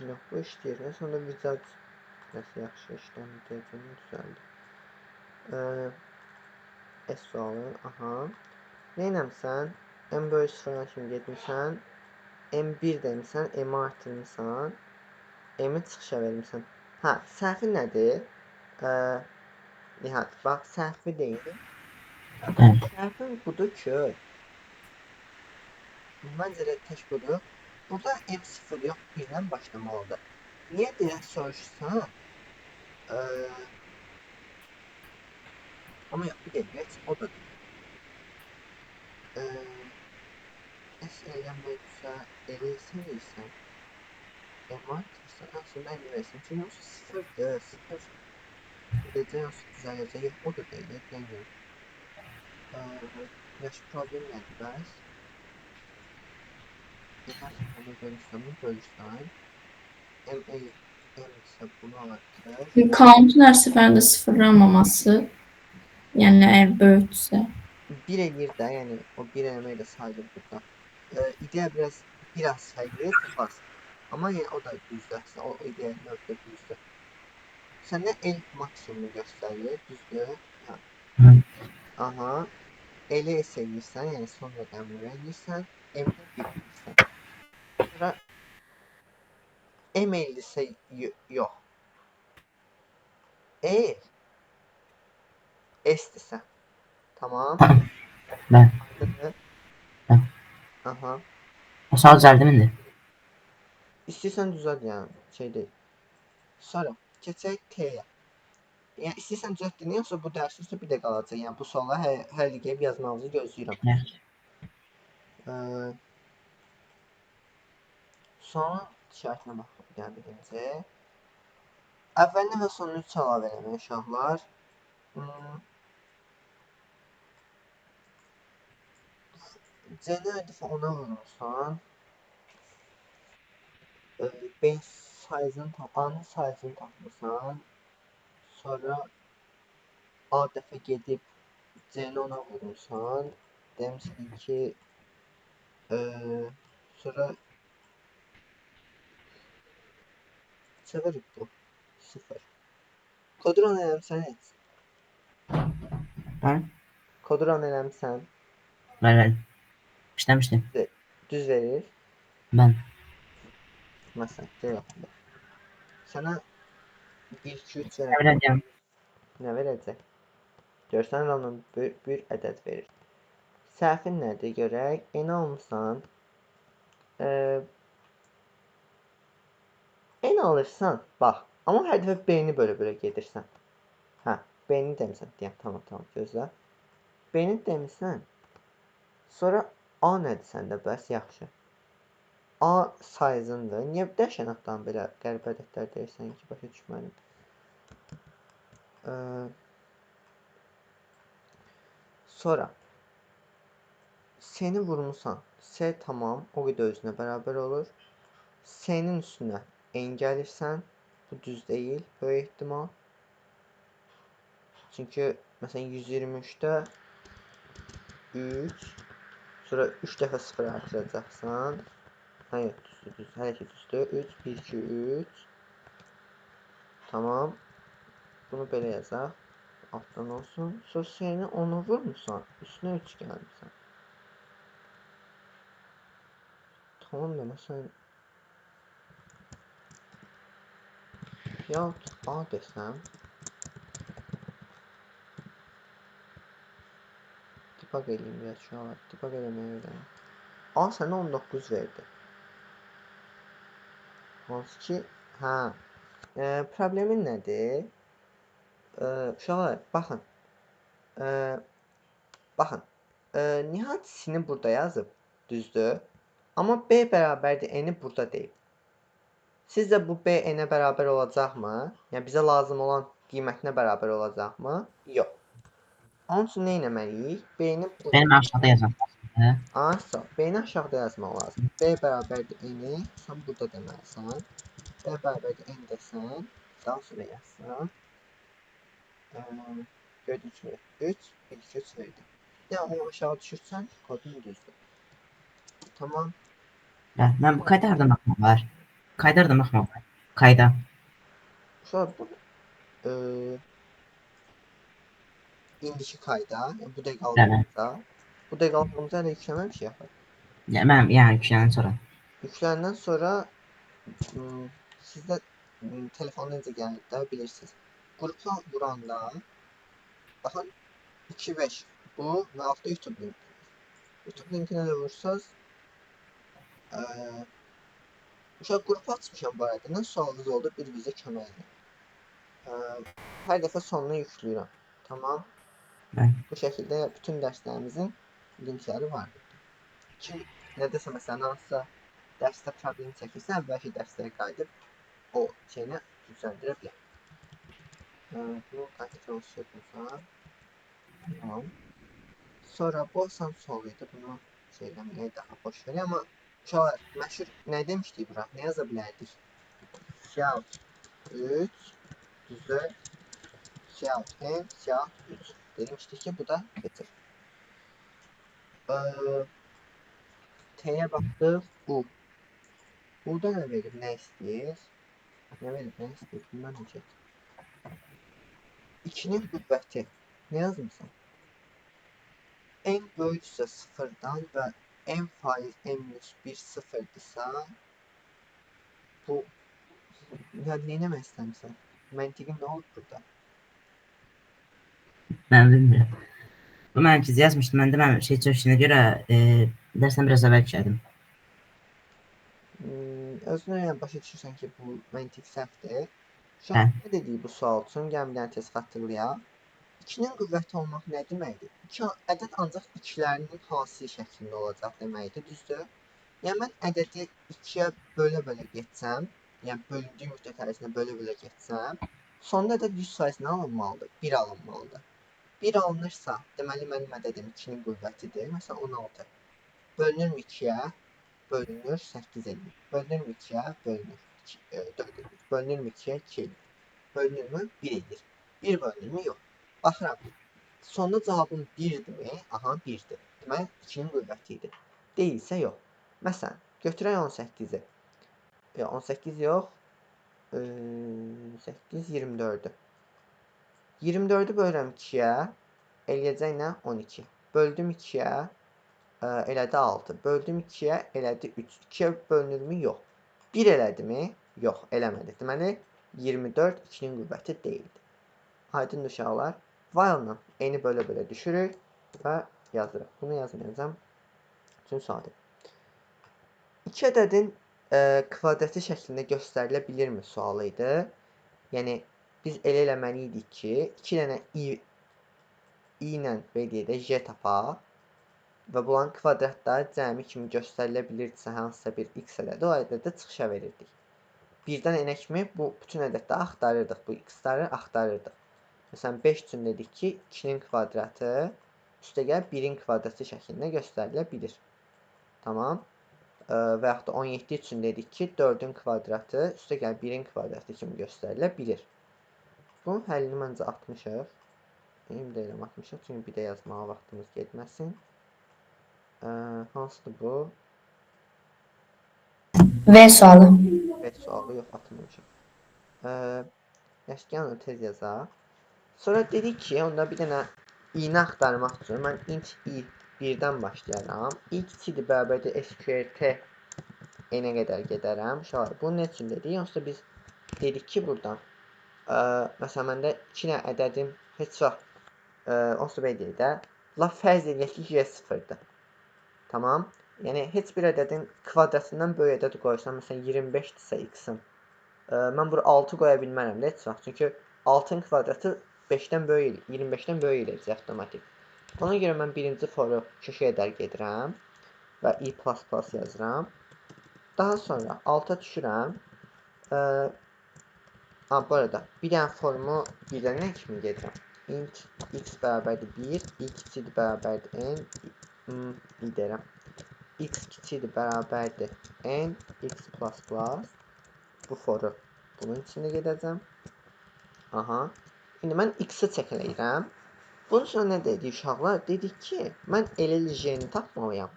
Yox, bu işləyir. Sonra vizaj nəsə yaxşı işləməyəcəyini düzəldi. S sualı, aha. Neynəmsən? M böyük sıfırdan kimi getmişsən. M1 demişsən, M artırmışsan. M-i çıxışa vermişsən. Hə, səhvi nədir? Nihat, bax, səhvi deyil. Səhvin budur ki, məncə də tək budur. Burada M0 yox, 1-dən başlamalıdır. Niyə deyə soruşsan? Amma yox, bir deyil, o da deyil. S eləməksə, eləyirsən, M artırsan, aslında M versin. Çünki yoxsa 0-dır, 0. Edəcək, yoxsa düzələcək, yox, o da deyil, deyil. Yaş problem nədir, bəs? Onu bölürsən. M isə bunu artır. Count'un hər səfərində sıfırlanmaması, yəni əgər böyükdürsə. 1 eləyir də, yəni o 1 eləmək də sayılır burada. İdeya biraz fərqli, az. Amma yəni o da düzdür, o ideya növdə düzdür. Səndə L maksimumu göstərir, düzdür? Hə. Aha. L-i S eləyirsən, yəni son rəqəmini eləyirsən, M-ni 1 eləyirsən. Sonra M eləyirsə yox. S-dirsə. Tamam. Ben. Aha. Aşağı düzəldim indi. İstəyirsən düzəld, yəni şey deyil. Sonra keçək T-yə. Yəni istəyirsən düzəltdin, yoxsa bu dərs üstə bir də qalacaq. Yəni bu sualları hər gəlib yazmağınızı gözləyirəm. Yaxşı. Sonra şərtinə baxaq gəl birinci. Əvvəlini və sonunu 3 əlavə eləmək uşaqlar. C-ni ödəfə 10-a vurursan. B sayızını A-nın sayızını tapmısan. Sonra A dəfə gedib C-ni 10-a vurursan. Demişsən ki sonra çevirib bu 0. Kodran eləmişsən heç? Tamam. Kodran eləmişsən. Bəli. İşləmişdim. Düz verir. Mən. Məsələn, deyək. Sənə 1, 2, 3 verəcək. Biləcəm. Nə verəcək? Görsən random bir ədəd verir. Səhvin nədir görək? N almısan. N alırsan, bax. Amma hər dəfə B-ni bölə-bölə gedirsən. Hə, B-ni demisən. Deyəm, tamam, gözlə. B-ni demisən. Sonra A nədir səndə bəs? Yaxşı. A sayızındır. Niyə dəyişən addan belə qəribə ədədlər deyirsən ki, başa düşmədim. Sonra S-ni vurmusan. S tamam, o qədər özünə bərabər olur. S-nin üstünə N gəlirsən. Bu düz deyil, böyük ehtimal. Çünki məsələn 123-də 3 sonra 3 dəfə 0 artıracaqsan. Hayır, düzdür. Hələ ki düzdür. 3, 1, 2, 3. Tamam. Bunu belə yazaq. Altdan olsun. Sonra S-ni 10'a vurmuşsan. Üstünə 3 gəlmişsən. Tamam da məsələn yahut A desəm debug eləyim biraz şu an. Debug eləməyi öyrənim. A sənə 19 verdi. Hansı ki, problemin nədir? Uşaqlar, baxın. Baxın. Nihat C-ni burada yazıb, düzdür. Amma B bərabərdir N-i burada deyib. Sizcə bu B N-ə bərabər olacaqmı? Yəni bizə lazım olan qiymətinə bərabər olacaqmı? Yox. Onun üçün nə etməliyik? B-ni burada... Benim aşağıda yazmam lazımdır. Sağ. B-ni aşağıda yazmaq lazım. B bərabərdir N-i sən burada deməlisən. B bərabərdir N desən, daha sonra yazsan. Gördüyünüz kimi 3, 1, 2, 3 verdi. Yəni onu aşağı düşürsən, kodun düzdür. Tamam. Mən bu kayda hardan baxmaq var? Kayda hardan baxmaq var? Kayda. Sonra bu indiki kayda, yəni bu dəqiqalığımızda. Bu dəqiqalığımızda hələ yükləməmişik yaxı. Mən yəni yükləyəndən sonra. Yükləyəndən sonra sizdə telefon necə gəlir də bilirsiniz. Qrupa vuranda baxın 2-5 bu və altda YouTube linki. YouTube linkinə də vursanız uşaq qrupu açmışam bu arada. Nə sualınız oldu? Bir bizə kömək edin. Hər dəfə sonuna yükləyirəm. Tamam. Bu şəkildə bütün dərslərimizin linkləri vardır. Kim nədəsə məsələn hansısa dərsdə problem çəkirsə, əvvəlki dərslərə qayıdıb o şeyini düzəldirə bilər. Bunu qayıtdan sürtürsən. Tamam. Sonra bu asan sual idi. Bunu şey eləməyə daha boş verir. Amma uşaqlar, məşhur nə demişdik bura? Nə yaza bilərdik? Shout 3 düzür. Shout N, shout 3. Demişdik ki, bu da getir. T'ye baxdıq. U. Burada nə verir? Nə istəyir? Nə verir? Nə istəyir? Bundan necə? 2'nin qüvvəti. Nə yazmışsan? N böyüksə 0'dan və N faiz N-1 0'dırsa bu nə eləmək istəmirsən? Məntiqin nə olur burada? Mən bilmirəm. Bu mənim ki yazmışdım. Məndə mən şey çöküşünə görə dərsdən biraz əvvəl gəldim. Özünə yəni başa düşürsən ki, bu məntiq səhvdir. Uşaq nə dediyi bu sual üçün gəlin bir dənə tez xatırlayaq. 2-nin qüvvəti olmaq nə deməkdir? 2 ədəd ancaq 2-lərinin hasili şəklində olacaq deməkdir, düzdür? Yəni mən ədədi 2-yə bölə-bölə getsəm, yəni bölündüyü müddət ərzində bölə-bölə getsəm, sonda ədəd 100% nə alınmalıdır? 1 alınmalıdır. 1 alınırsa, deməli mənim ədədim 2-nin qüvvətidir. Məsələn 16. Bölünür 2-yə, bölünür 8 edir. Bölünür 2-yə, bölünür 4 edir. Bölünür 2-yə 2 edir. Bölünürmü? 1 edir. 1 bölünürmü? Yox. Baxıram. Sonda cavabım 1-dirmi? Aha, 1-dir. Deməli 2-nin qüvvəti idi. Deyilsə yox. Məsələn, götürək 18-i. 18 yox. 8, 24-dür. 24-ü bölürəm 2-yə, eləyəcək nə? 12. Böldüm 2-yə, elədi 6. Böldüm 2-yə, elədi 3. 2-yə bölünürmü? Yox. 1 elədimi? Yox, eləmədi. Deməli, 24 2-nin qüvvəti deyildi. Aydın uşaqlar. While-la eni bölə-bölə düşürük və yazırıq. Bunu yazmayacağım. Çünki sadə. 2 ədədin kvadratı şəklində göstərilə bilirmi sualı idi. Yəni, biz elə eləməliydik ki, 2 dənə i ilə belə j tapaq və bunların kvadratları cəmi kimi göstərilə bilirdisə hansısa bir x ədədi, o ədədə çıxışa verirdik. Birdən enə kimi bu bütün ədədləri axtarırdıq. Bu x-ləri axtarırdıq. Məsələn, 5 üçün dedik ki, 2-nin kvadratı üstəgəl 1-in kvadratı şəklində göstərilə bilir. Tamam. Və yaxud da 17 üçün dedik ki, 4-ün kvadratı üstəgəl 1-in kvadratı kimi göstərilə bilir. Bunun həllini məncə atmışıq. Emin deyiləm atmışıq, çünki bir də yazmağa vaxtımız getməsin. Hansıdır bu? V sualı. V sualı yox, atmışıq. Gəlin tez yazaq. Sonra dedik ki, onda bir dənə i-ni axtarmaq üçün mən int i 1-dən başlayaram. I kiçikdir bərabərdir SQRT n-ə qədər gedərəm. Uşaqlar, bunu nə üçün dedik? Yoxsa biz dedik ki, buradan məsələn, məndə 2 dənə ədədim heç vaxt onsuz belə deyək də, laf fərz edək ki, j sıfırdır. Tamam. Yəni, heç bir ədədin kvadratından böyük ədəd qoysam, məsələn, 25-dirsə x-in, mən bura 6 qoya bilmərəm də heç vaxt. Çünki 6-ın kvadratı 5-dən böyük, 25-dən böyük eləyəcək avtomatik. Ona görə mən birinci foru köşəyə dərq edirəm və i++ yazıram. Daha sonra alta düşürəm. Bu arada bir dənə forumu birdən nə kimi gedirəm? Int x bərabərdir 1, i kiçikdir bərabərdir n, i deyirəm. X kiçikdir bərabərdir n, x++. Bu foru bunun içində gedəcəm. Aha. İndi mən x-i çəkələyirəm. Bunun üçün nə dedik uşaqlar? Dedik ki, mən elə j-ni tapmalıyam.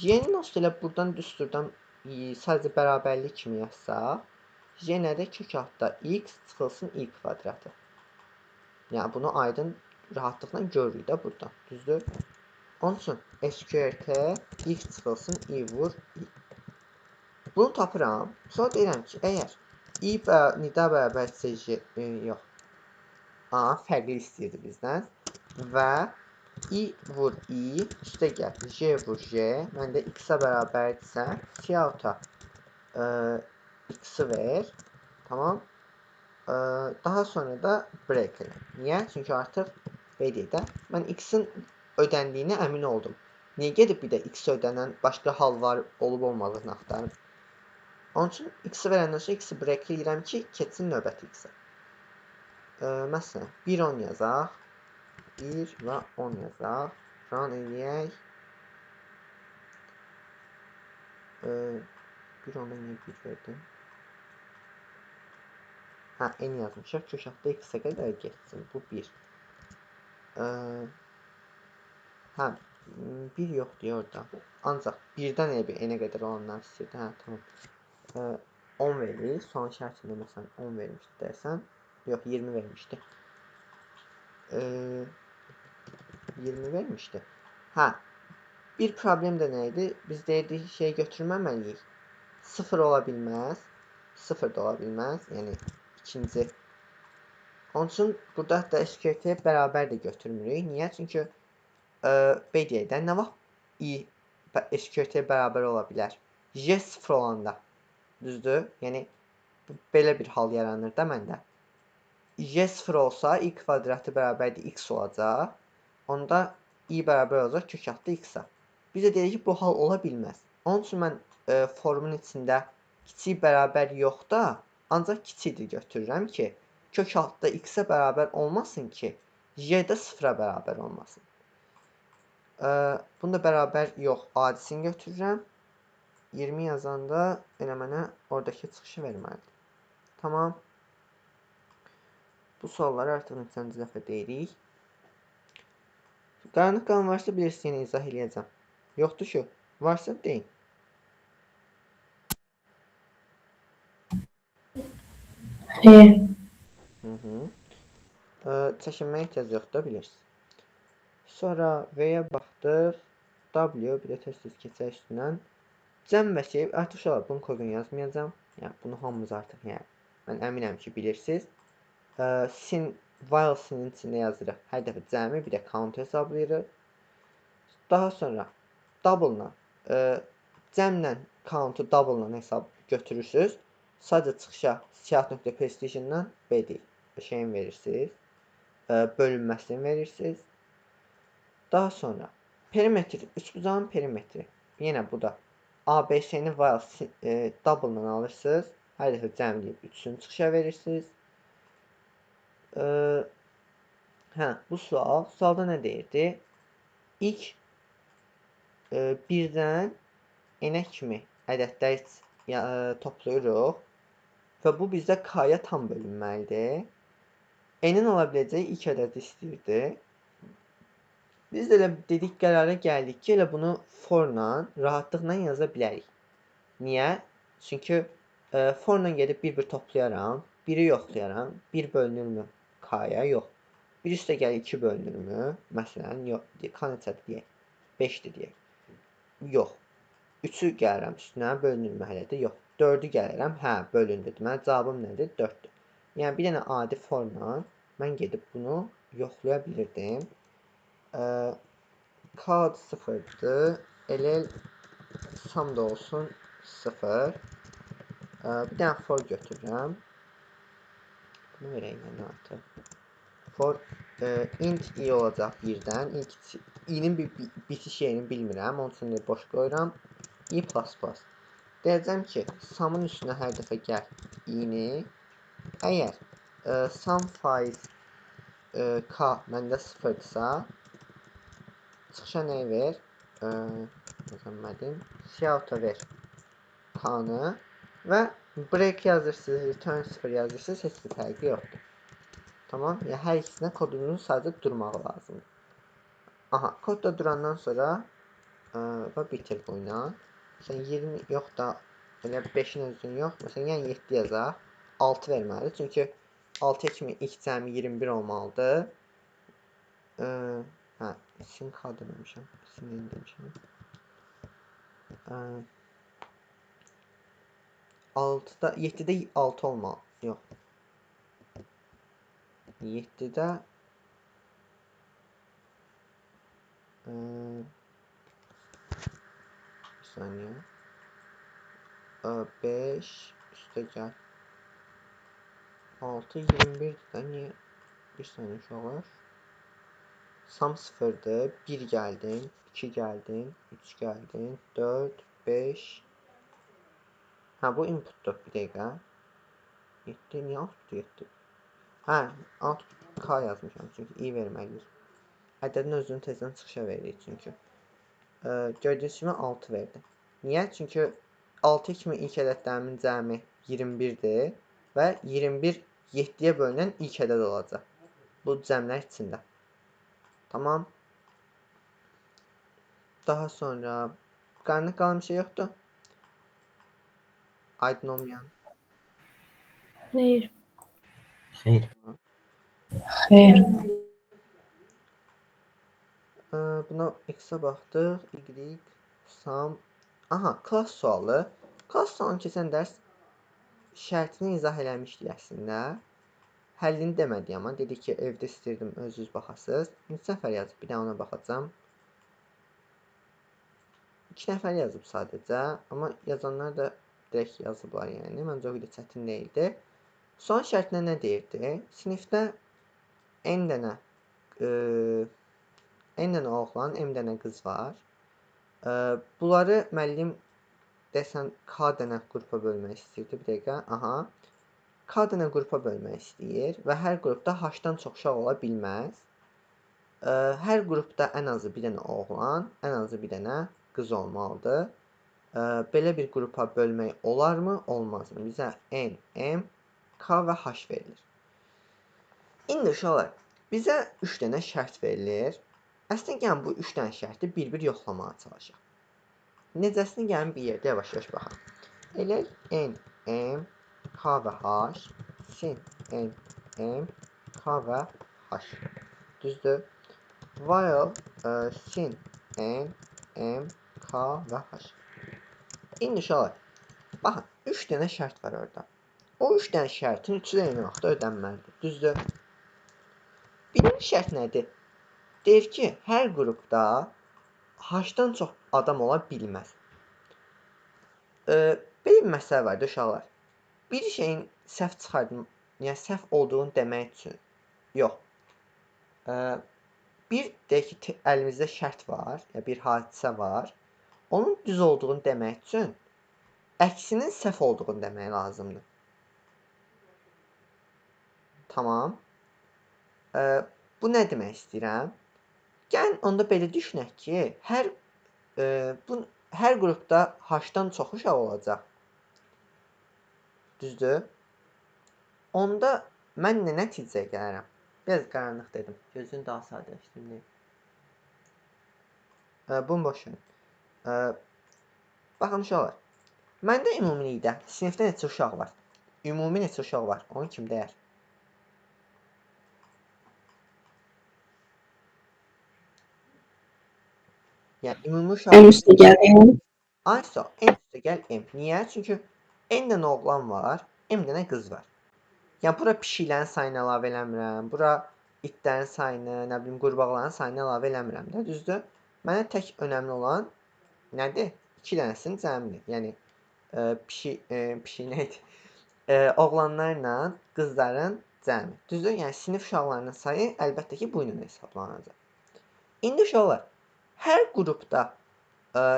J-ni nasıl elə buradan düsturdan sadəcə bərabərlik kimi yazsaq, j nədir? Kök altda x çıxılsın i kvadratı. Yəni, bunu aydın rahatlıqla görürük də buradan. Düzdür? Onun üçün SQRT x çıxılsın i vur i. Bunu tapıram. Sonra deyirəm ki, əgər i nida bərabərsə j, yox. Fərqli istəyirdi bizdən. Və i vur i, üstə gəl, j vur j, məndə x-ə bərabərdirsə, siyahıta x-i ver. Tamam. Daha sonra da break elə. Niyə? Çünki artıq deyək də, mən x-in ödəndiyinə əmin oldum. Niyə gedib bir də x ödənən başqa hal var, olub-olmadığını axtarım. Onun üçün x-i verəndən sonra x-i break eləyirəm ki, keçsin növbəti x-ə. Məsələn, 1, 10 yazaq. 1 və 10 yazaq. Run eləyək. 1, 10-dan niyə 1 verdim? N yazmışıq. Köşəkdə x-ə qədər getsin. Bu 1. 1 yox deyə orada. Ancaq 1-dən elə bir n-ə qədər olanlar istəyirdi. Tamam. 10 veririk. Son şərtində məsələn 10 vermişdi dərsən. Yox, 20 vermişdi. 20 vermişdi. Bir problem də nə idi? Biz deyirdik şeyi götürməməliyik. 0 ola bilməz. 0 da ola bilməz. Yəni, ikinci. Onun üçün burada hətta SQRT-yə bərabər də götürmürük. Niyə? Çünki deyək də, nə vaxt i SQRT-yə bərabər ola bilər? J 0 olanda. Düzdür? Yəni, belə bir hal yaranır da məndə. Y 0 olsa i kvadratı bərabərdir x olacaq. Onda i bərabər olacaq kök altı x-a. Biz də dedik ki, bu hal ola bilməz. Onun üçün mən formun içində kiçik bərabər yox da, ancaq kiçikdir götürürəm ki, kök altda x-ə bərabər olmasın ki, y də 0-a bərabər olmasın. Bunda bərabər yox, adisini götürürəm. 20 yazanda elə mənə oradakı çıxışı verməlidir. Tamam. Bu sualları artıq neçənci dəfə deyirik. Qaranlıq qalan varsa bilirsiniz, yenə izah eləyəcəm. Yoxdur ki, varsa deyin. Xeyr. Çəkinməyə ehtiyac yoxdur, bilirsiniz. Sonra V-yə baxdıq. W, bir də tez-tez keçək üstündən. Cəm və şey, artıq uşaqlar, bunun kodunu yazmayacağım. Yəni, bunu hamımız artıq, mən əminəm ki, bilirsiniz. While sinin içində yazırıq. Hər dəfə cəmi, bir də count hesablayırıq. Daha sonra double-la, cəmlə count-u double-la hesab götürürsünüz. Sadəcə çıxışa siyah.precision-dan B şeyin verirsiniz. Bölünməsini verirsiniz. Daha sonra perimetr, üçbucağın perimetri. Yenə bu da ABC-ni while double-la alırsınız. Hər dəfə cəmləyib üçünü çıxışa verirsiniz. Bu sualda nə deyirdi? İlk birdən n-ə kimi ədədlər toplayırıq və bu bizdə k-ya tam bölünməlidir. N-in ola biləcəyi ilk ədədi istəyirdi. Biz də elə dedik, qərara gəldik ki, elə bunu for-la rahatlıqla yaza bilərik. Niyə? Çünki for-la gedib bir-bir toplayaram, biri yoxlayaram, 1 bölünürmü k-ya? Yox. Bir üstə gəlir 2 bölünürmü? Məsələn, yox. K neçədir deyək? 5-dir deyək. Yox. 3-ü gəlirəm üstünə, bölünürmü hələ də? Yox. 4-ü gəlirəm, bölündü. Deməli, cavabım nədir? 4-dür. Yəni, bir dənə adi forma mən gedib bunu yoxlaya bilirdim. K adı 0-dır. LL sum da olsun 0. Bir dənə for götürürəm. Bunu verəyim mən artıq. For int i olacaq birdən. i-nin bitiş yerini bilmirəm. Onun üçün boş qoyuram. i++. Deyəcəm ki, sum'un üstünə hər dəfə gəl i-ni. Əgər sum faiz k məndə 0-dırsa, çıxışa nəyi ver? Yazamadım. Cout-a ver k-nı və break yazırsınız, return 0 yazırsınız, heç bir fərqi yoxdur. Tamam, yəni hər ikisinə kodunun sadəcə durmağı lazımdır. Aha, kodda durandan sonra və bitir bu ilə. Məsələn, 20 yox da, elə 5-in özünü yox, məsələn, yəni 7 yazaq, 6 verməlidir. Çünki 6-ya kimi ilk cəmi 21 olmalıdır. Sin k deməmişəm. Sin demişəm. 7-də 6 olmalı. Yox. 7-də bir saniyə. 5 üstə gəl. 6 21-dir də. Niyə? Bir saniyə uşaqlar. Sum 0-dır. 1 gəldin, 2 gəldin, 3 gəldin, 4, 5. Bu inputdur, bir dəqiqə. 7, niyə output 7? Output k yazmışam, çünki i verməliyik. Ədədin özünü tezdən çıxışa veririk çünki. Gördüyünüz kimi 6 verdi. Niyə? Çünki 6 kimi ilk ədədlərimin cəmi 21-dir və 21 7-yə bölünən ilk ədəd olacaq. Bu cəmlər içində. Tamam. Daha sonra qaranlıq qalan bir şey yoxdur. Aydın olmayan. Xeyr. Xeyr. Xeyr. Buna x-a baxdıq. Y, sum. Aha, klass sualı. Klass sualını keçən dərs şərtini izah eləmişdik əslində. Həllini demədik amma. Dedik ki, evdə istəyirdim özünüz baxasınız. Neçə nəfər yazıb? Bir də ona baxacam. 2 nəfər yazıb sadəcə. Amma yazanlar da direkt yazıblar yəni. Məncə o qədər çətin deyildi. Son şərtlə nə deyirdi? Sinifdə n dənə n dənə oğlan, m dənə qız var. Bunları müəllim desən k dənə qrupa bölmək istəyirdi. Bir dəqiqə. Aha. K dənə qrupa bölmək istəyir və hər qrupda h-dan çox uşaq ola bilməz. Hər qrupda ən azı bir dənə oğlan, ən azı bir dənə qız olmalıdır. Belə bir qrupa bölmək olarmı, olmazmı? Bizə n, m, k və h verilir. İndi uşaqlar, bizə 3 dənə şərt verilir. Əslində gəlin bu 3 dənə şərti bir-bir yoxlamağa çalışaq. Necəsini gəlin bir yerdə yavaş-yavaş baxaq. Elə n, m, k və h, sin, n, m, k və h. Düzdür? While sin, n, m, k və h. İndi uşaqlar, baxın, 3 dənə şərt var orada. O 3 dənə şərtin üçü də eyni vaxtda ödənməlidir. Düzdür? Birinci şərt nədir? Deyir ki, hər qrupda h-dan çox adam ola bilməz. Belə bir məsələ var uşaqlar. Bir şeyin səhv çıxardın, yəni səhv olduğunu demək üçün. Yox. Bir deyək ki, əlimizdə şərt var, ya bir hadisə var. Onun düz olduğunu demək üçün əksinin səhv olduğunu demək lazımdır. Tamam. Bu nə demək istəyirəm? Gəlin onda belə düşünək ki, hər qrupda h-dan çox uşaq olacaq. Düzdür? Onda mən nə nəticəyə gələrəm? Biraz qaranlıq dedim. Gözünü daha sadələşdirdim. Bunu boşun. Baxın uşaqlar. Məndə ümumilikdə sinifdə neçə uşaq var? Ümumi neçə uşaq var? Onu kim deyər? Yəni ümumi uşaq En üstte gələn. Aysa en üstə gəl m. Niyə? Çünki n dənə oğlan var, m dənə qız var. Yəni bura pişiklərin sayını əlavə eləmirəm. Bura itlərin sayını, nə bilim qurbağaların sayını əlavə eləmirəm də, düzdür? Mənə tək önəmli olan nədir? 2 dənəsinin cəmidir. Yəni pişik nə idi? Oğlanlarla qızların cəmi. Düzdür? Yəni sinif uşaqlarının sayı əlbəttə ki, bu ilə hesablanacaq. İndi uşaqlar, hər qrupda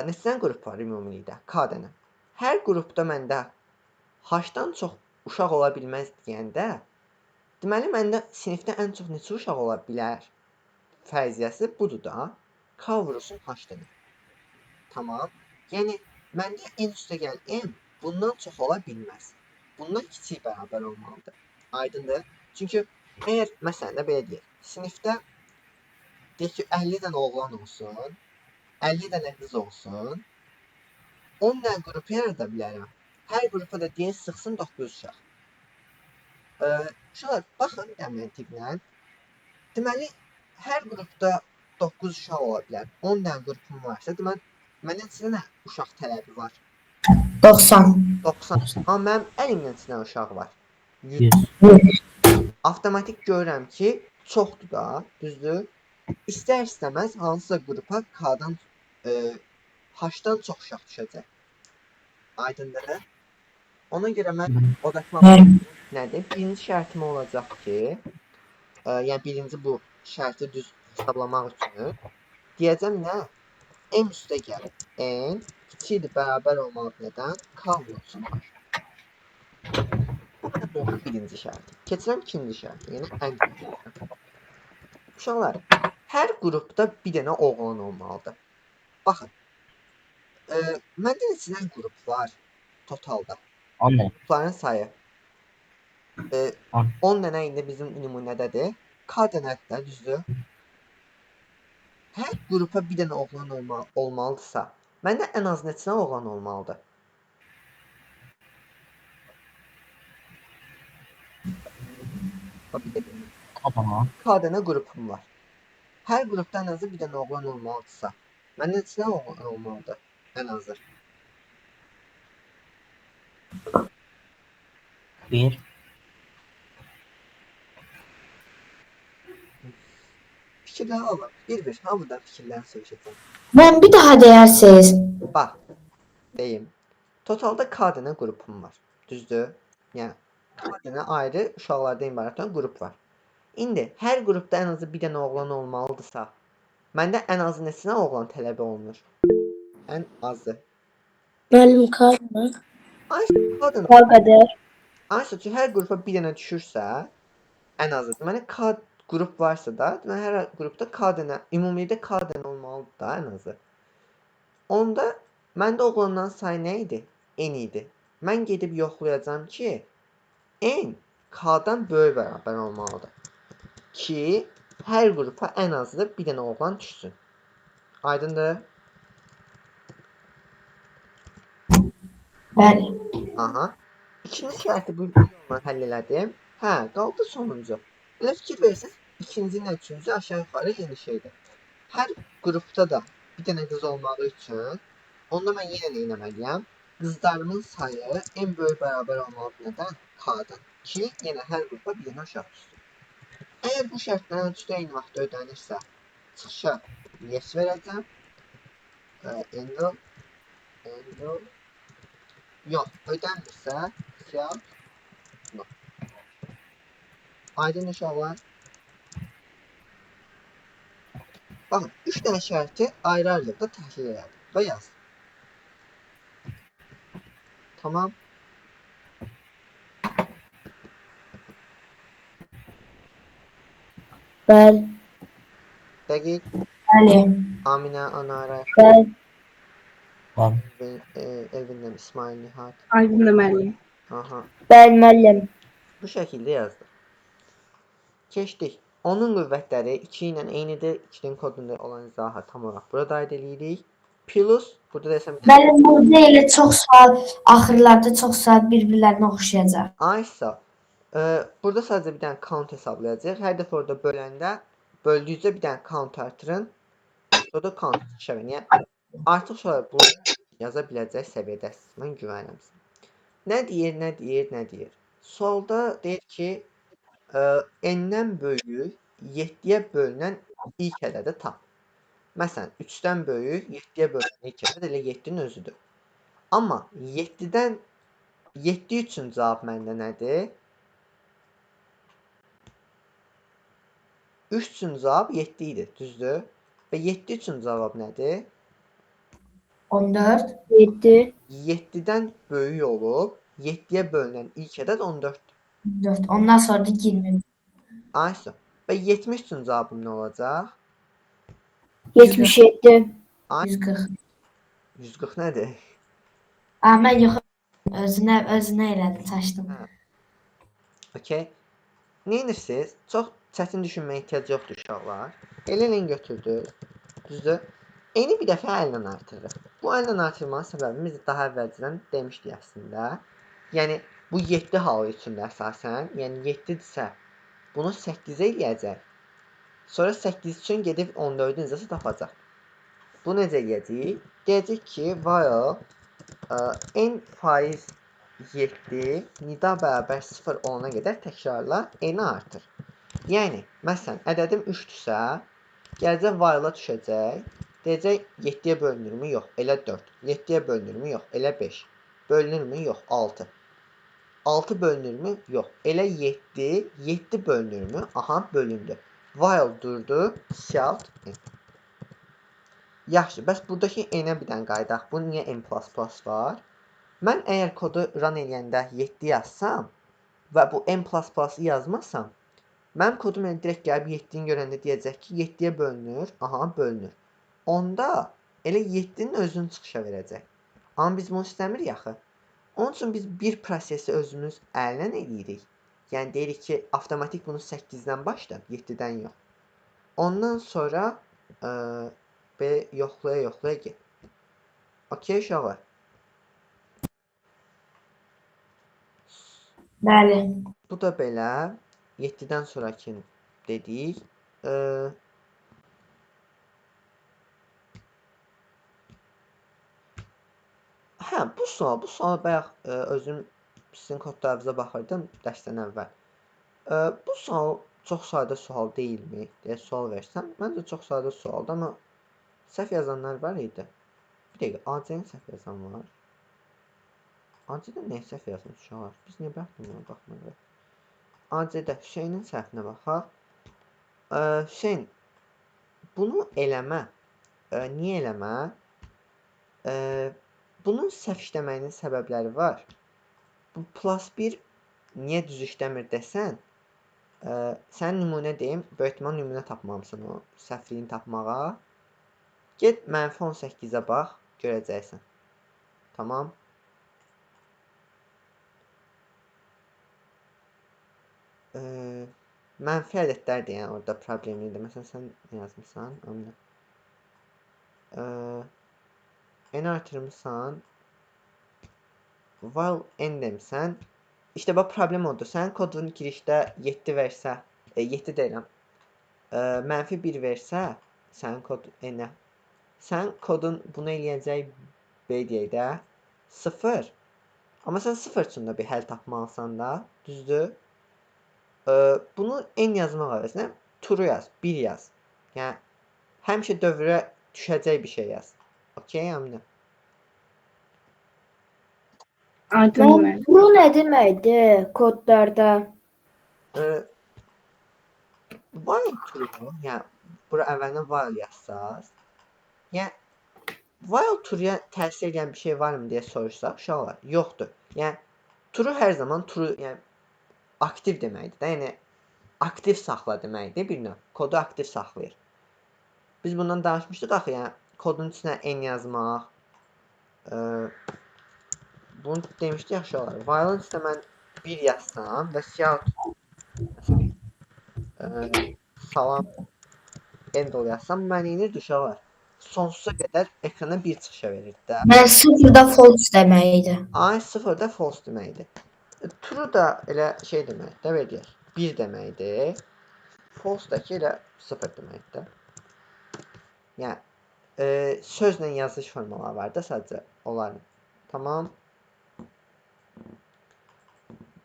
neçə dənə qrup var ümumilikdə? K dənə. Hər qrupda məndə h-dan çox uşaq ola bilməz deyəndə, deməli məndə sinifdə ən çox neçə uşaq ola bilər? Fərziyyəsi budur da. K vurulsun h dənə. Tamam. Yəni məndə n üstə gəl m bundan çox ola bilməz. Bundan kiçik bərabər olmalıdır. Aydındır? Çünki əgər məsələn də belə deyək, sinifdə deyək ki 50 dənə oğlan olsun, 50 dənə qız olsun, 10 dənə qrup yarada bilərəm. Hər qrupa da deyək sıxsın 9 uşaq. Uşaqlar, baxın məntiqlə. Deməli, hər qrupda 9 uşaq ola bilər. 10 dənə qrupum varsa, deməli, mənə neçə dənə uşaq tələbi var? 90. 90. Amma mənim əlimdə neçə dənə uşaq var? 100. Avtomatik görürəm ki, çoxdur da, düzdür? İstər-istəməz hansısa qrupa K-dan H-dan çox uşaq düşəcək. Aydındır? Ona görə mən odaqlanmışam nədir? Birinci şərtim olacaq ki, yəni birinci bu şərti düz hesablamaq üçün deyəcəm nə? M üstə gəl. N kiçikdir, bərabər olmalı nədən? K vurulsun H. Bu birinci şərti. Keçirəm ikinci şərti, yəni ən kiçik. Uşaqlar, hər qrupda bir dənə oğlan olmalıdır. Baxın, məndə neçə dənə qrup var totalda? 10 dənə. Qrupların sayı 10 dənə indi bizim nümunədədir. K dənədir də, düzdür? Hər qrupa bir dənə oğlan olmalıdırsa, məndə ən az neçə dənə oğlan olmalıdır? K dənə qrupum var. Hər qrupda ən azı bir dənə oğlan olmalıdırsa, məndə neçə dənə oğlan olmalıdır? Ən azı. 1. Fikirləri alın. Bir-bir. Hamıdan fikirlərini soruşacağım. Ben bir daha derseniz. Bax, deyim. Totalda K dənə qrupum var. Düzdür? Yəni K dənə ayrı uşaqlardan ibarət olan qrup var. İndi hər qrupda ən azı bir dənə oğlan olmalıdırsa, məndə ən azı neçə oğlan tələb olunur? Ən azı. Müəllim qalmı? Ay, K dənə. Kal qədər. Aysa ki, hər qrupa bir dənə düşürsə, ən azı deməli K qrup varsa da, deməli hər qrupda K dənə, ümumilikdə K dənə olmalıdır da ən azı. Onda məndə oğlanların sayı nə idi? N idi. Mən gedib yoxlayacağam ki, N K-dan böyük bərabər olmalıdır. Ki, hər qrupa ən azı bir dənə oğlan düşsün. Aydındır? Bəli. Aha. İkinci şərti bu yolla həll elədim. Hə, qaldı sonuncu. Elə fikir versən, ikinci ilə üçüncü aşağı yuxarı eyni şeydir. Hər qrupda da bir dənə qız olmağı üçün, onda mən yenə nə etməliyəm? Qızlarımın sayı en böyük bərabər olmalıdır nədən? K-dan. Ki, yenə hər qrupa bir dənə uşaq düşsün. Əgər bu şərtlərin üçü də eyni vaxtda ödənirsə, çıxışa yes verəcəm. Angle. Yox, ödənmirsə, siyah. No. Aydın uşaqlar. Baxın, 3 dənə şərti ayrı-ayrılıqda təhlil elədim və yazdım. Tamam. Bəli. Dəqiq. Bəli. Aminə, Anara, Bəli. Elvinlə İsmail, Nihat. Aydındır müəllim. Aha. Bəli müəllim. Bu şəkildə yazdım. Keçdik. Onun qüvvətləri 2 ilə eynidir. 2-nin kodunda olan izahat tam olaraq burada aid eləyirik. Plus, burada desəm... Müəllim, burada elə çox sual, axırlarda çox sual bir-birlərinə oxşayacaq. Aysa, burada sadəcə bir dənə count hesablayacaq. Hər dəfə orada böləndə, böldükcə bir dənə count artırın. Burada count çıxarın. Yəni, artıq sonra bunu yaza biləcək səviyyədəsiz. Mən güvənirəm sizə. Nə deyir? Solda deyir ki, n-dən böyük 7-yə bölünən ilk ədədi tap. Məsələn, 3-dən böyük 7-yə bölünən ilk ədəd elə 7-nin özüdür. Amma 7-dən 7 üçün cavab məndə nədir? 3 üçün cavab 7 idi, düzdür? Və 7 üçün cavab nədir? 14, 7, 7-dən böyük olub 7-yə bölünən ilk ədəd 14-dür. 4. Ondan sonra da 20. Aysa. Və 70 üçün cavabım nə olacaq? 77, Ay, 140. 140 nədir? Mən yox, özünə elədim, çaşdım. Okay. Neyinirsiniz? Çox çətin düşünməyə ehtiyac yoxdur uşaqlar. Elə götürdük. Düzdür? Eni bir dəfə əllə artırırıq. Bu əllə artırmanın səbəbini biz daha əvvəlcədən demişdik əslində. Yəni, bu 7 halı üçündə əsasən. Yəni, 7-dirsə, bunu 8-ə eləyəcək. Sonra 8 üçün gedib 14-ün izası tapacaq. Bu necə eləyəcək? Deyəcək ki, while n faiz 7 nida bərabər 0 olana qədər təkrarla n-i artır. Yəni, məsələn, ədədim 3-dürsə, gələcək while-a düşəcək. Deyəcək 7-yə bölünürmü? Yox, elə 4. 7-yə bölünürmü? Yox, elə 5. Bölünürmü? Yox, 6. 6 bölünürmü? Yox, elə 7. 7 bölünürmü? Aha, bölündü. While durdu, shout n. Yaxşı, bəs buradakı n-ə bir dənə qaydaq. Bu niyə n++ var? Mən əgər kodu run eləyəndə 7 yazsam və bu n++-ı yazmasam, mənim kodum direkt gəlib 7-ni görəndə deyəcək ki, 7-yə bölünür. Aha, bölünür. Onda elə 7-nin özünü çıxışa verəcək. Amma biz bunu istəmirik axı. Onun üçün biz bir prosesi özümüz əllə eləyirik. Yəni deyirik ki, avtomatik bunu 8-dən başlayıb, 7-dən yox. Ondan sonra belə yoxlaya get. Okey, uşaqlar. Bəli. Bu da belə 7-dən sonrakini dedik. Hə, bu sual bayaq özüm sizin kodlarınıza baxırdım dərsdən əvvəl. Bu sual çox sadə sual deyilmi deyə sual versəm, məncə çox sadə sualdır, amma səhv yazanlar var idi. Bir dəqiqə, AC-nin səhv yazan var. AC-də nə səhv yazmış uşaqlar? Biz niyə baxmırıq, baxmırıq? AC-də Hüseynin səhvinə baxaq. Hüseyn, bunu eləmə. Niyə eləmə? Bunun səhv işləməyinin səbəbləri var. Bu +1 niyə düz işləmir desən, sən nümunə deyim, böyük ehtimal nümunə tapmamısan o səhvliyini tapmağa. Get -18-ə bax, görəcəksən. Tamam. Mənfi ədədlər deyən orada problemlidir. Məsələn, sən nə yazmışsan? N artırmışsan. While n demisən. İşte bax problem odur. Sənin kodun girişdə 7 versə, 7 deyirəm. -1 versə, sənin kod n-ə. Sənin kodun bunu eləyəcək B deyək də 0. Amma sən 0 üçün də bir həll tapmalısan da, düzdür? Bunu n yazmaq əvəzinə true yaz, 1 yaz. Yəni həmişə dövrə düşəcək bir şey yaz. Okay, Əminə? Mən bu nə deməkdir kodlarda? While true, yəni bura əvvəlinə while yazsaz. Yəni while true'ya təsir edən bir şey varmı deyə soruşsaq, uşaqlar, yoxdur. Yəni true hər zaman true, yəni aktiv deməkdir də, yəni aktiv saxla deməkdir bir növ. Kodu aktiv saxlayır. Biz bundan danışmışdıq axı, yəni kodun içinə n yazmaq. Bunu demişdik yaxşı olar. While-ın içinə mən 1 yazsam və salam end ol yazsam, mən neyinirdi uşaqlar? Sonsuza qədər ekrana 1 çıxışa verirdi də. Yəni 0-da false deməkdir. Ay 0-da false deməkdir. True da elə şey deməkdir də, belə deyək. 1 deməkdir. False da ki elə 0 deməkdir. Yəni sözlə yazılış formaları var da sadəcə onların. Tamam.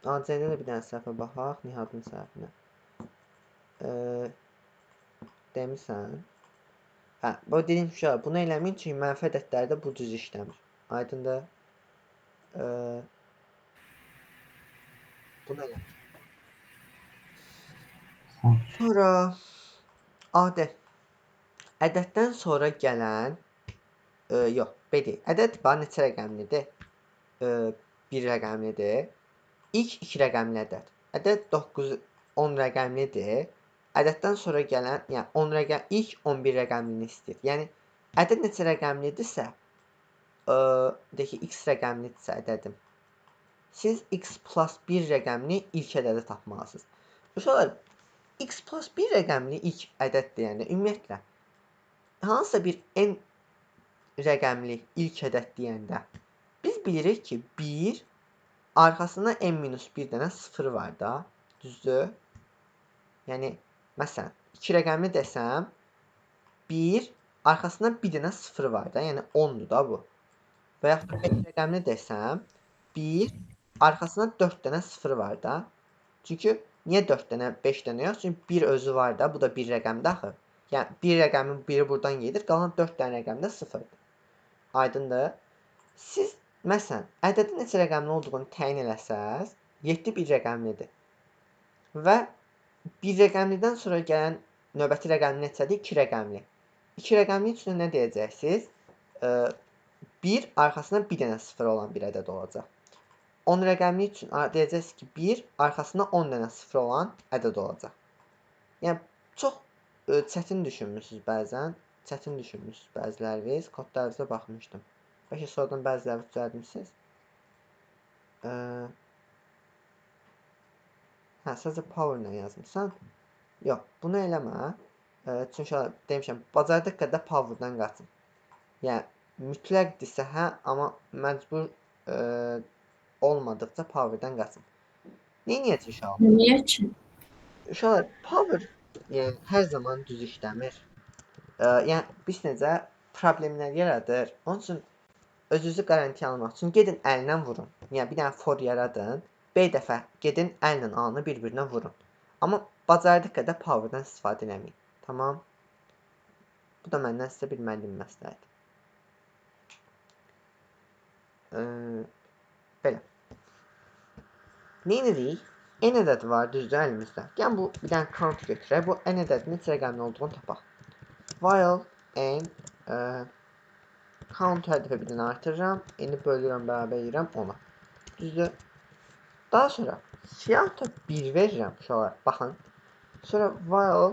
AC-də də bir dənə səhvə baxaq, Nihatın səhvinə. Demisən. Hə, bu dediyim uşaq, bunu eləməyin çünki mənfi ədədlərdə bu düz işləmir. Aydındır? Bunu eləməyin. Sonra AD. Ədəddən sonra gələn yox, belə. Ədəd var neçə rəqəmlidir? 1 rəqəmlidir. İlk 2 rəqəmli ədəd. Ədəd 9, 10 rəqəmlidir. Ədəddən sonra gələn, yəni 10 rəqəm, ilk 11 rəqəmlini istəyir. Yəni ədəd neçə rəqəmlidirsə, deyək ki, x rəqəmlidirsə ədədim. Siz x + 1 rəqəmli ilk ədədi tapmalısınız. Uşaqlar, x + 1 rəqəmli ilk ədəd deyəndə ümumiyyətlə hansısa bir n rəqəmli ilk ədəd deyəndə biz bilirik ki, 1 arxasında n-1 dənə 0 var da, düzdür? Yəni, məsələn, 2 rəqəmli desəm, 1 arxasında 1 dənə 0 var da, yəni 10-dur da bu. Və yaxud 5 rəqəmli desəm, 1 arxasında 4 dənə 0 var da. Çünki niyə 4 dənə, 5 dənə yox? Çünki 1 özü var da, bu da 1 rəqəmdə axı. Yəni, 1 rəqəmin biri buradan gedir, qalan 4 dənə rəqəmdə 0-dır. Aydındır? Siz, məsələn, ədədin neçə rəqəmli olduğunu təyin eləsəz, 7 bir rəqəmlidir. Və 1 rəqəmlidən sonra gələn növbəti rəqəmli neçədir? 2 rəqəmli. 2 rəqəmli üçün nə deyəcəksiniz? 1 arxasında 1 dənə 0 olan bir ədəd olacaq. 10 rəqəmli üçün deyəcəksiniz ki, 1 arxasında 10 dənə 0 olan ədəd olacaq. Yəni, çox çətin düşünmürsünüz bəzən. Çətin düşünmürsünüz bəziləriniz. Kodlarınıza baxmışdım. Bəlkə sonradan bəziləri düzəltmişsiniz. Hə, sadəcə power ilə yazmışsan. Yox, bunu eləmə. Çünki demişəm, bacardıq qədər powerdan qaçın. Yəni, mütləqdirsə hə, amma məcbur olmadıqca powerdan qaçın. Neyniyəcək uşaqlar? Niyə ki? Uşaqlar, power yəni, hər zaman düz işləmir. Yəni, biz necə problemlər yaradır. Onun üçün özünüzü qarantiya almaq üçün gedin əllə vurun. Yəni, bir dənə for yaradın. 5 dəfə gedin əllə A-nı bir-birinə vurun. Amma bacardıq qədər powerdan istifadə eləməyin. Tamam? Bu da məndən sizə bir müəllim məsləhəti. Belə. Neyinirik? N ədədi var düzdür əlimizdə. Gəlin bu bir dənə count götürək. Bu N ədədinin neçə rəqəmli olduğunu tapaq. While N count hədəfə bir dənə artırıram. N-i bölürəm, bərabər edirəm 10-a. Düzdür? Daha sonra siyahıda 1 verirəm uşaqlar. Baxın. Sonra while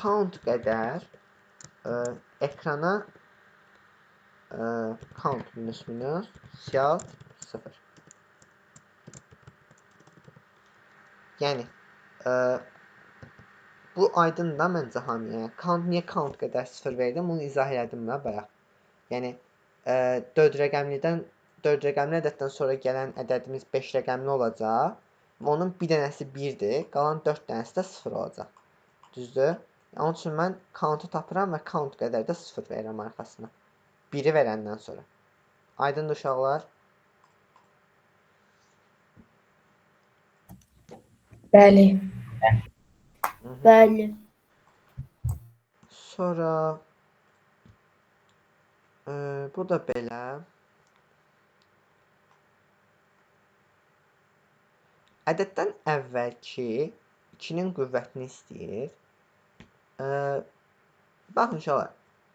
count qədər ekrana count minus siyahı 0. Yəni bu aydın da məncə hamıya. Niyə count qədər 0 verdim? Bunu izah elədim mən bayaq. Yəni 4 rəqəmli ədəddən sonra gələn ədədimiz 5 rəqəmli olacaq. Onun bir dənəsi 1-dir, qalan 4 dənəsi də 0 olacaq. Düzdür? Onun üçün mən count-u tapıram və count qədər də 0 verirəm arxasına. 1-i verəndən sonra. Aydındır uşaqlar? Bəli. Bəli. Sonra bu da belə. Ədəddən əvvəlki 2-nin qüvvətini istəyir. Baxın uşaqlar,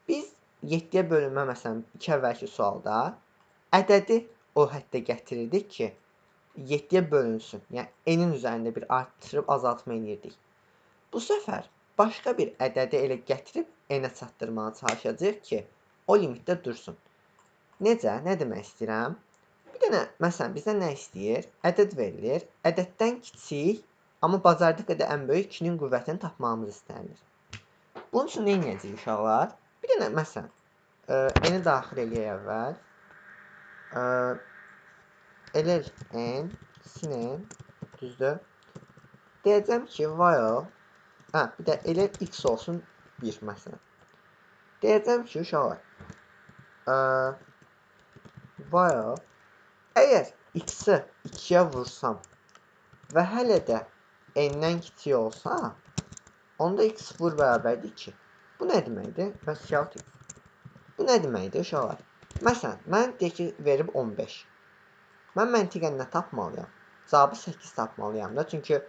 biz 7-yə bölünmə məsələn 2 əvvəlki sualda ədədi o həddə gətirirdik ki, 7-yə bölünsün. Yəni n-in üzərində bir artırıb azaltma edirdik. Bu səfər başqa bir ədədi elə gətirib n-ə çatdırmağa çalışacağıq ki, o limitdə dursun. Necə? Nə demək istəyirəm? Bir dənə, məsələn, bizdən nə istəyir? Ədəd verilir. Ədəddən kiçik, amma bacardığı qədər ən böyük 2-nin qüvvətini tapmağımız istənilir. Bunun üçün nə edəcəyik uşaqlar? Bir dənə, məsələn, n-i daxil eləyək əvvəl. Elək n, sin n, düzdür? Deyəcəm ki, while, bir də elə x olsun 1, məsələn. Deyəcəm ki, uşaqlar, while, əgər x-i 2-yə vursam və hələ də n-dən kiçik olsa, onda x vur bərabərdir 2. Bu nə deməkdir? Mən siyahı x. Bu nə deməkdir uşaqlar? Məsələn, mən deyək ki, verib 15. Mən məntiqən nə tapmalıyam? Cavabı 8 tapmalıyam da. Çünki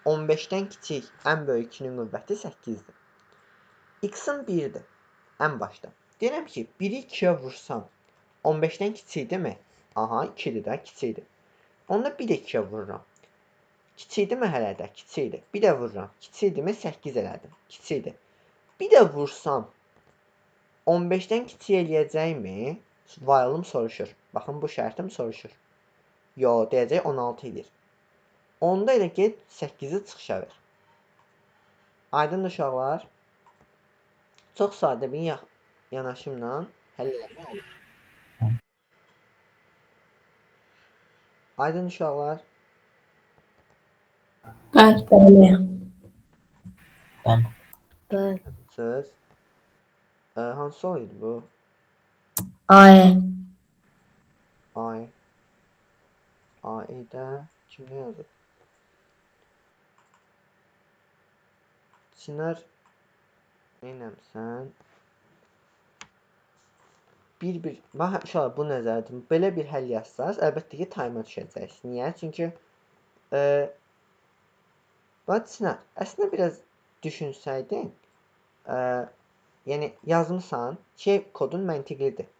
15-dən kiçik ən böyük 2-nin qüvvəti 8-dir. X-in 1-dir. Ən başda. Deyirəm ki, 1-i 2-yə vursam 15-dən kiçikdirmi? Aha, 2-dir də, kiçikdir. Onda 1-i 2-yə vururam. Kiçikdirmi hələ də? Kiçikdir. Bir də vururam. Kiçikdirmi? 8 elədim. Kiçikdir. Bir də vursam 15-dən kiçik eləyəcəkmi? While'ım soruşur. Baxın, bu şərtim soruşur. Yox, deyəcək 16 edir. Onda elə get 8-i çıxışa ver. Aydındır uşaqlar? Çox sadə bir yanaşımla həll etmək olur. Aydın uşaqlar? Bəli. Bəli. Söz. Hansı soru idi bu? Ay. Ayda kim ne yazıb? Çınar neynəmsən? Bax, uşaqlar, bu nəzərdir. Belə bir həll yazsaz, əlbəttə ki, time-a düşəcəksiniz. Niyə? Çünki bax, Çınar, əslində biraz düşünsəydin, yəni yazmısan, kodun məntiqlidir.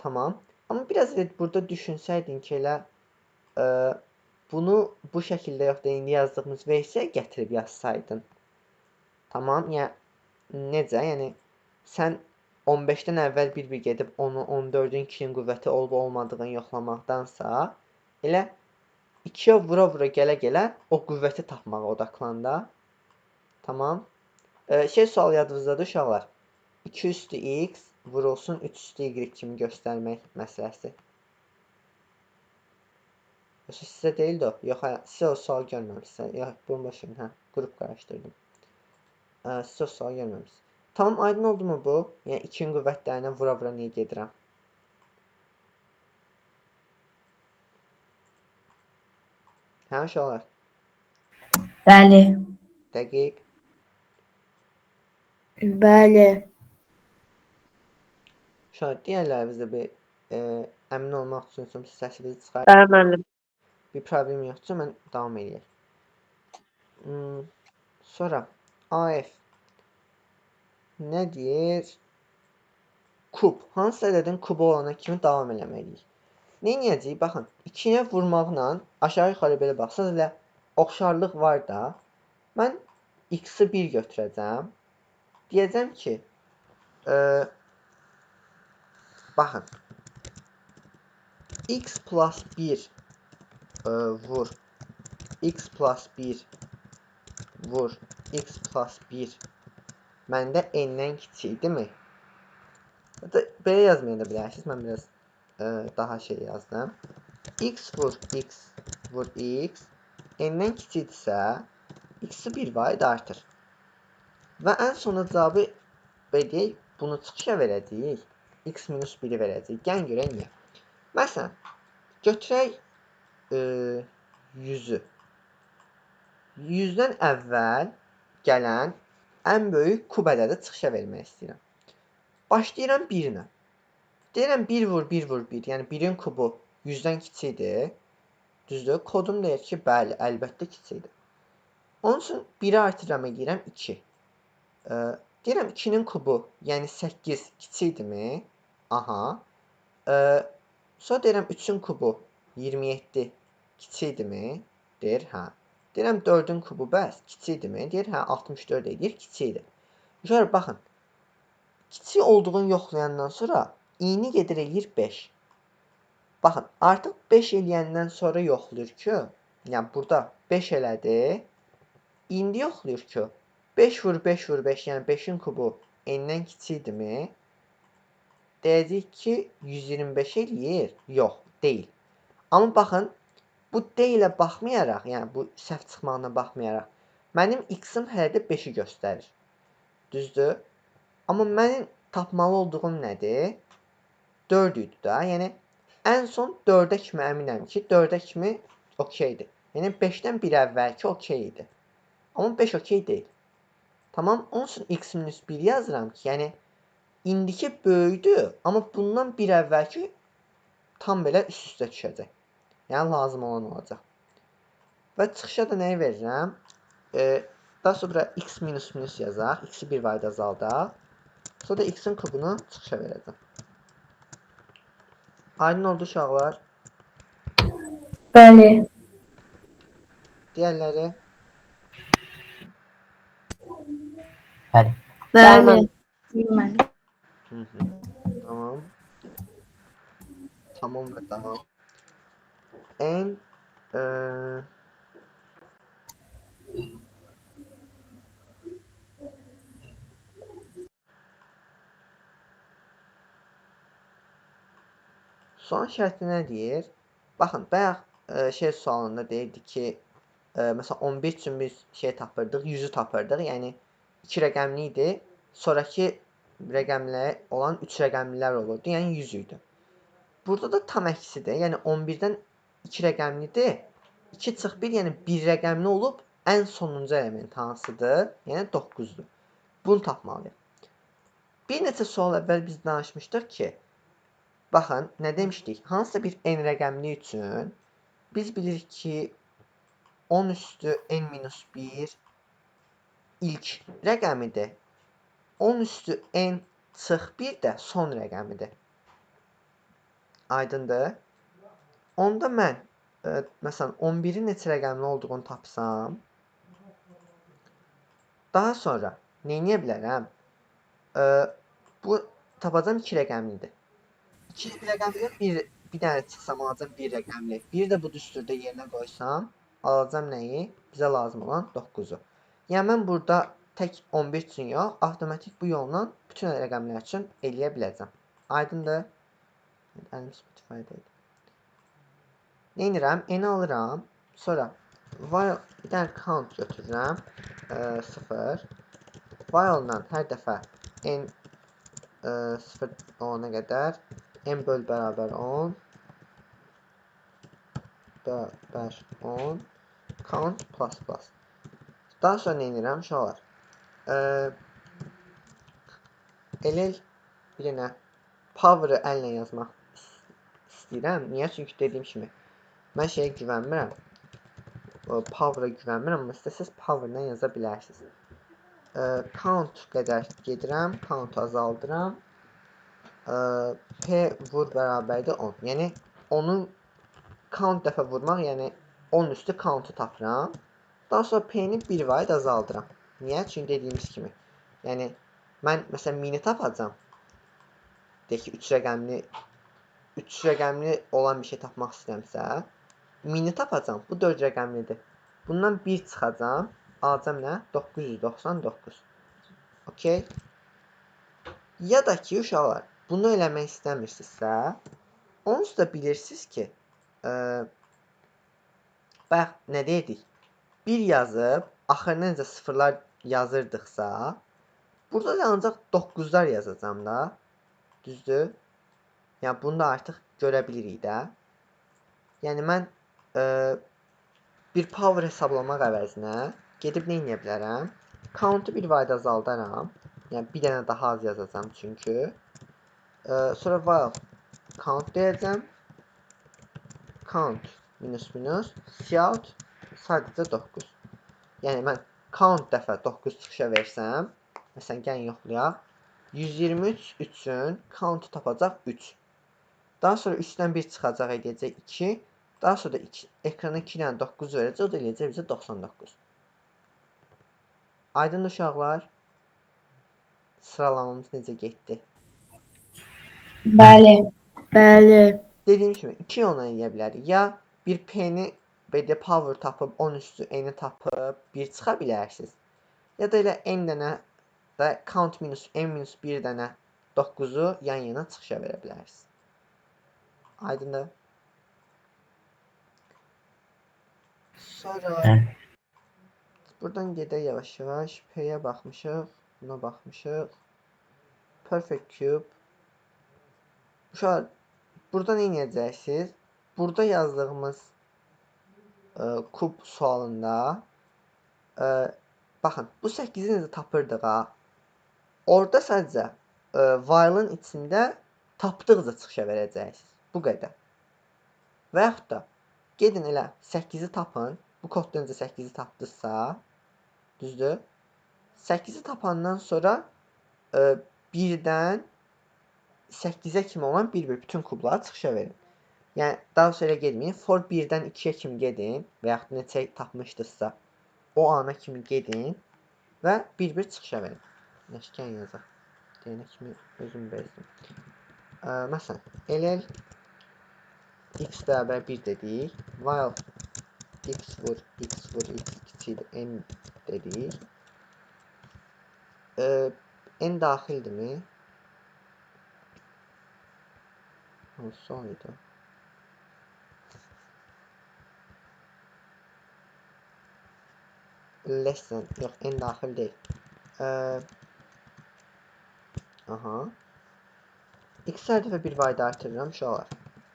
Tamam. Amma biraz burada düşünsəydin ki, elə bunu bu şəkildə yox da indi yazdığımız versə gətirib yazsaydın. Tamam, yəni necə? Yəni sən 15-dən əvvəl bir gedib 14-ün 2-nin qüvvəti olub olmadığını yoxlamaqdansa, elə 2-yə vura-vura gələ-gələ o qüvvəti tapmağa odaqlan da. Tamam. Sual yadınızdadır uşaqlar. 2 üstü x vurulsun 3 üstü y kimi göstərmək məsələsi. Sizə deyildi o. Yox, sizə o sual görməmişsiniz. Yox, bunu başım, qrup qarışdırdım. Sizə o sual görməmişsiniz. Tamam, aydın oldu mu bu? Yəni 2-nin qüvvətlərinə vura-vura niyə gedirəm? Hə, uşaqlar? Bəli. Dəqiq. Bəli. Uşaqlar, digərlərimizdə bir əmin olmaq üçün səsinizi çıxar. Bəli, müəllim. Bir problem yoxdur, mən davam edeyim. Sonra AF nə deyir? Kub. Hansı ədədin kubu olana kimi davam eləməliyik. Neyniyəcəyik? Baxın, 2-yə vurmaqla aşağı yuxarı belə baxsaq elə oxşarlıq var da. Mən x-i 1 götürəcəm. Deyəcəm ki, baxın, x plus 1 vur x plus 1 vur x plus 1 məndə n-dən kiçikdirmi? Belə yazmaya da bilərsiniz. Mən biraz daha şey yazdım. X vur x vur x n-dən kiçikdirsə x-i 1 vaid artır. Və ən sonunda cavabı deyək, bunu çıxışa verəcəyik. X minus 1-i verəcəyik. Gəlin görək niyə. Məsələn, götürək 100-ü. 100-dən əvvəl gələn ən böyük kub ədədi çıxışa vermək istəyirəm. Başlayıram 1-ilə. Deyirəm 1 vur 1 vur 1. Yəni 1-in kubu 100-dən kiçikdir. Düzdür? Kodum deyir ki, bəli, əlbəttə kiçikdir. Onun üçün 1-i artıram edirəm 2. Deyirəm 2-nin kubu, yəni 8 kiçikdirmi? Aha. Sonra deyirəm 3-ün kubu 27 kiçikdirmi? Deyir, hə. Deyirəm 4-ün kubu bəs kiçikdirmi? Deyir, hə, 64 edir, kiçikdir. Görün, baxın. Kiçik olduğunu yoxlayandan sonra i-ni gedir eləyir 5. Baxın, artıq 5 eləyəndən sonra yoxlayır ki, yəni burada 5 elədi. İndi yoxlayır ki, 5 vur 5 vur 5, yəni 5-in kubu n-dən kiçikdirmi? Deyəcək ki, 125 eləyir. Yox, deyil. Amma baxın, bu deyilə baxmayaraq, yəni bu səhv çıxmağına baxmayaraq, mənim x-im hələ də 5-i göstərir. Düzdür? Amma mənim tapmalı olduğum nədir? 4 idi da. Yəni ən son 4-ə kimi əminəm ki, 4-ə kimi okeydir. Yəni 5-dən bir əvvəlki okey idi. Amma 5 okey deyil. Tamam, onun üçün x minus 1 yazıram ki, yəni indiki böyükdür, amma bundan bir əvvəlki tam belə üst-üstə düşəcək. Yəni lazım olan olacaq. Və çıxışa da nəyi verirəm? Daha sonra x minus minus yazaq. X-i bir vaid azaldaq. Sonra da x-in kubunu çıxışa verəcəm. Aydın oldu uşaqlar. Bəli. Digərləri? Bəli. Bəli. Tamam. Tamam və tamam. N son şərti nə deyir? Baxın, bayaq şey sualında deyirdi ki, məsələn 11 üçün biz şey tapırdıq, 100-ü tapırdıq. Yəni 2 rəqəmli idi. Sonrakı rəqəmlər olan 3 rəqəmlilər olurdu. Yəni 100 idi. Burada da tam əksidir. Yəni 11-dən 2 rəqəmlidir. 2 çıx 1, yəni 1 rəqəmli olub ən sonuncu element hansıdır? Yəni 9-dur. Bunu tapmalıyıq. Bir neçə sual əvvəl biz danışmışdıq ki, baxın, nə demişdik? Hansısa bir n rəqəmli üçün biz bilirik ki, 10 üstü n minus 1 ilk rəqəmidir. 10 üstü n çıx 1 də son rəqəmidir. Aydındır? Onda mən, məsələn, 11-in neçə rəqəmli olduğunu tapsam, daha sonra neyləyə bilərəm? Bu tapacam 2 rəqəmlidir. 2 rəqəmlidən bir dənə çıxsam, alacam 1 rəqəmli. Bir də bu düsturda yerinə qoysam, alacam nəyi? Bizə lazım olan 9-u. Yəni mən burada tək 11 üçün yox, avtomatik bu yolla bütün rəqəmlər üçün eləyə biləcəm. Aydındır? Əlim Spotify-daydı. Neynirəm? N alıram. Sonra while bir dənə count götürürəm. 0. While-la hər dəfə n 0 olana qədər n böl bərabər 10 5 10 count plus plus. Daha sonra neynirəm uşaqlar? Elə bir dənə power-ı əllə yazmaq istəyirəm. Niyə? Çünki dediyim kimi mən şeyə güvənmirəm. Power-a güvənmirəm, amma istəsəz power-dan yaza bilərsiniz. Count qədər gedirəm, count azaldıram. P vur bərabərdir 10. Yəni 10'u count dəfə vurmaq, yəni 10 üstü count-u tapıram. Daha sonra P-ni 1 vaid azaldıram. Niyə? Çünki dediyimiz kimi. Yəni mən məsələn mini tapacam. Deyək ki 3 rəqəmli olan bir şey tapmaq istəyirəmsə, mini tapacam. Bu 4 rəqəmlidir. Bundan 1 çıxacam. Alacam nə? 999. Okay? Ya da ki uşaqlar, bunu eləmək istəmirsinizsə, onsuz da bilirsiniz ki, bax nə dedik? 1 yazıb, axırına necə sıfırlar yazırdıqsa, burada da ancaq 9'lar yazacağım da. Düzdür? Yəni bunu da artıq görə bilirik də. Yəni mən bir power hesablamaq əvəzinə gedib nə edə bilərəm? Count-u 1 vaid azaldaram. Yəni bir dənə daha az yazacağam çünki. Sonra while count deyəcəm. Count minus minus cout sadəcə 9. Yəni mən count dəfə 9 çıxışa versəm, məsələn gəlin yoxlayaq. 123 üçün count tapacaq 3. Daha sonra 3-dən 1 çıxacaq, edəcək 2. Daha sonra da ekrana 2 ilə 9 verəcək, o da eləyəcək bizə 99. Aydın uşaqlar, sıralamamız necə getdi? Bəli. Bəli. Dediyim kimi 2 yoldan eləyə bilərik. Ya bir P-ni belə power tapıb 10 üstü N-i tapıb 1 çıxa bilərsiniz. Ya da elə N dənə və count minus N minus 1 dənə 9'u yan yana çıxışa verə bilərsiniz. Aydındır? Sonra buradan gedək yavaş-yavaş. P-yə baxmışıq, buna baxmışıq. Perfect cube. Uşaqlar, burada nə edəcəksiniz? Burada yazdığımız kub sualında baxın, bu 8'i necə tapırdıq ha? Orada sadəcə while'ın içində tapdıqca çıxışa verəcəksiniz. Bu qədər. Və yaxud da gedin elə 8'i tapın. Bu kodda necə 8'i tapdınızsa, düzdür? 8'i tapandan sonra 1-dən 8'ə kimi olan bir-bir bütün kublara çıxışa verin. Yəni daha sonra getməyin. For 1-dən 2'yə kimi gedin və yaxud neçə tapmışdınızsa o ana kimi gedin və bir-bir çıxışa verin. Nəşkən yazaq. Deyənə kimi özüm bezdim. Məsələn, LL x bərabər 1 dedik. While x vur x kiçikdir n dedik. N daxildirmi? Hansı oldu? Less than, yox, n daxil deyil. Aha. X hər dəfə bir vaid artırıram uşaqlar.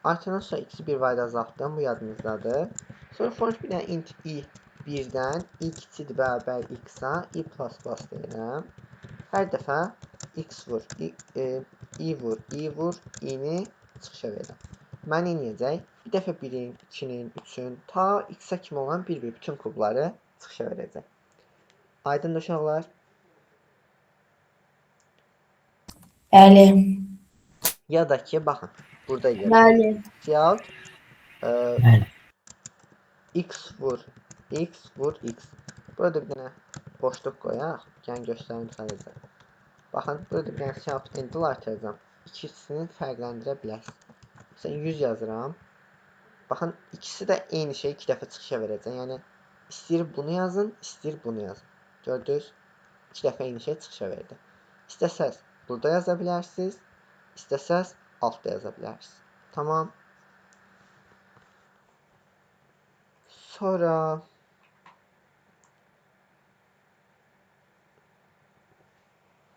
Artırandan sonra x-i bir vaid azaltdım, bu yadınızdadır. Sonra for bir dənə int i 1-dən i kiçikdir bərabər x-a i plus plus deyirəm. Hər dəfə x vur, i vur, i-ni çıxışa verirəm. Mən eləyəcək, bir dəfə 1-in, 2-nin, 3-ün, ta x-a kimi olan bir-bir bütün kubları çıxışa verəcək. Aydın uşaqlar? Bəli. Ya da ki, baxın, burada Bəli. yazılır. Cout Bəli. x vur, x. Burada bir dənə boşluq qoyaq. Gəlin göstərim sadəcə. Baxın, burada bir dənə cout endl artıracam. İkisini fərqləndirə bilərsiniz. Məsələn, 100 yazıram. Baxın, ikisi də eyni şey 2 dəfə çıxışa verəcək. Yəni, istəyir bunu yazın, istəyir bunu yazın. Gördünüz? 2 dəfə eyni şey çıxışa verdi. İstəsəz burada yaza bilərsiniz. İstəsəz altda yaza bilərsiniz. Tamam. Sonra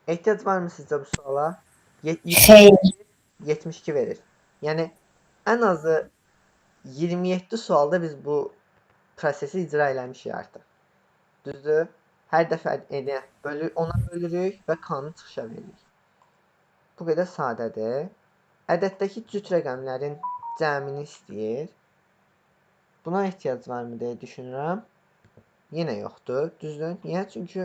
ehtiyac varmı sizcə bu suala? Xeyr. 72 verir. Yəni ən azı 27 sualda biz bu prosesi icra eləmişik artıq. Düzdür? Hər dəfə ona bölürük və k-nı çıxışa veririk. Bu qədər sadədir. Ədəddəki cüt rəqəmlərin cəmini istəyir. Buna ehtiyac varmı deyə düşünürəm. Yenə yoxdur. Düzdür? Niyə? Çünki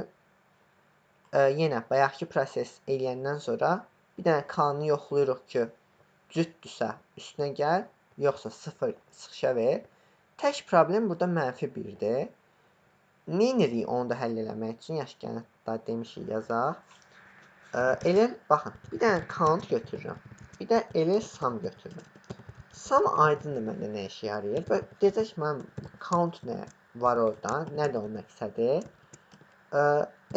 yenə bayaqki proses eləyəndən sonra bir dənə k-nı yoxlayırıq ki, cütdürsə üstünə gəl, yoxsa 0 çıxışa ver. Tək problem burada -1-dir. Neynirik onu da həll eləmək üçün? Yaxşı, gəlin da demişik yazaq. Elə baxın, bir dənə count götürürəm. Bir də elə sum götürürəm. Sum aydındır məndə nə işə yarayır və deyəcək mənim count nə var orada, nədir o məqsədi?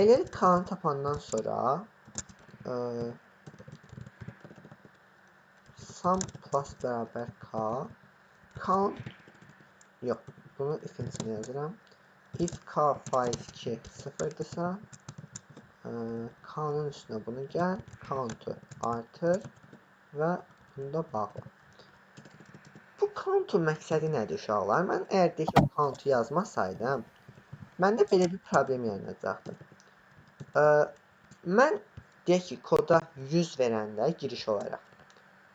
Elə count tapandan sonra sum plus bərabər k count yox, bunu if-in içində yazıram. If k faiz 2 sıfırdırsa k-nın üstünə bunu gəl, count-u artır və bunu da bağla. Bu count-un məqsədi nədir uşaqlar? Mən əgər deyək ki, count-u yazmasaydım, məndə belə bir problem yaranacaqdı. Mən deyək ki, koda 100 verəndə giriş olaraq,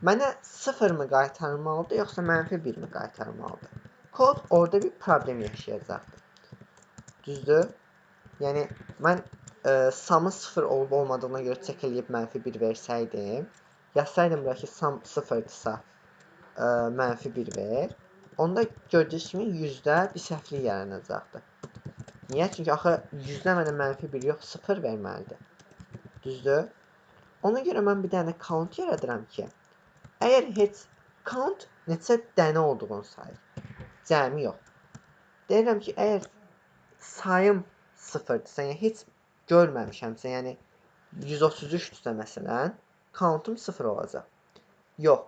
mənə 0 mı qaytarmalıdır, yoxsa -1 mi qaytarmalıdır? Kod orada bir problem yaşayacaqdı. Düzdür? Yəni, mən sum'ın 0 olub olmadığına görə check eləyib -1 versəydim, yazsaydım bura ki, sum 0'dırsa -1 ver, onda gördüyünüz kimi 100-də bir səhvlik yaranacaqdı. Niyə? Çünki axı 100-də mənə -1 yox, 0 verməlidir. Düzdür? Ona görə mən bir dənə count yaradıram ki, əgər heç count neçə dənə olduğunu sayır. Cəmi yox. Deyirəm ki, əgər sayım 0'dırsa, yəni heç görməmişəmsə, yəni 133'dürsə məsələn, count'um 0 olacaq. Yox,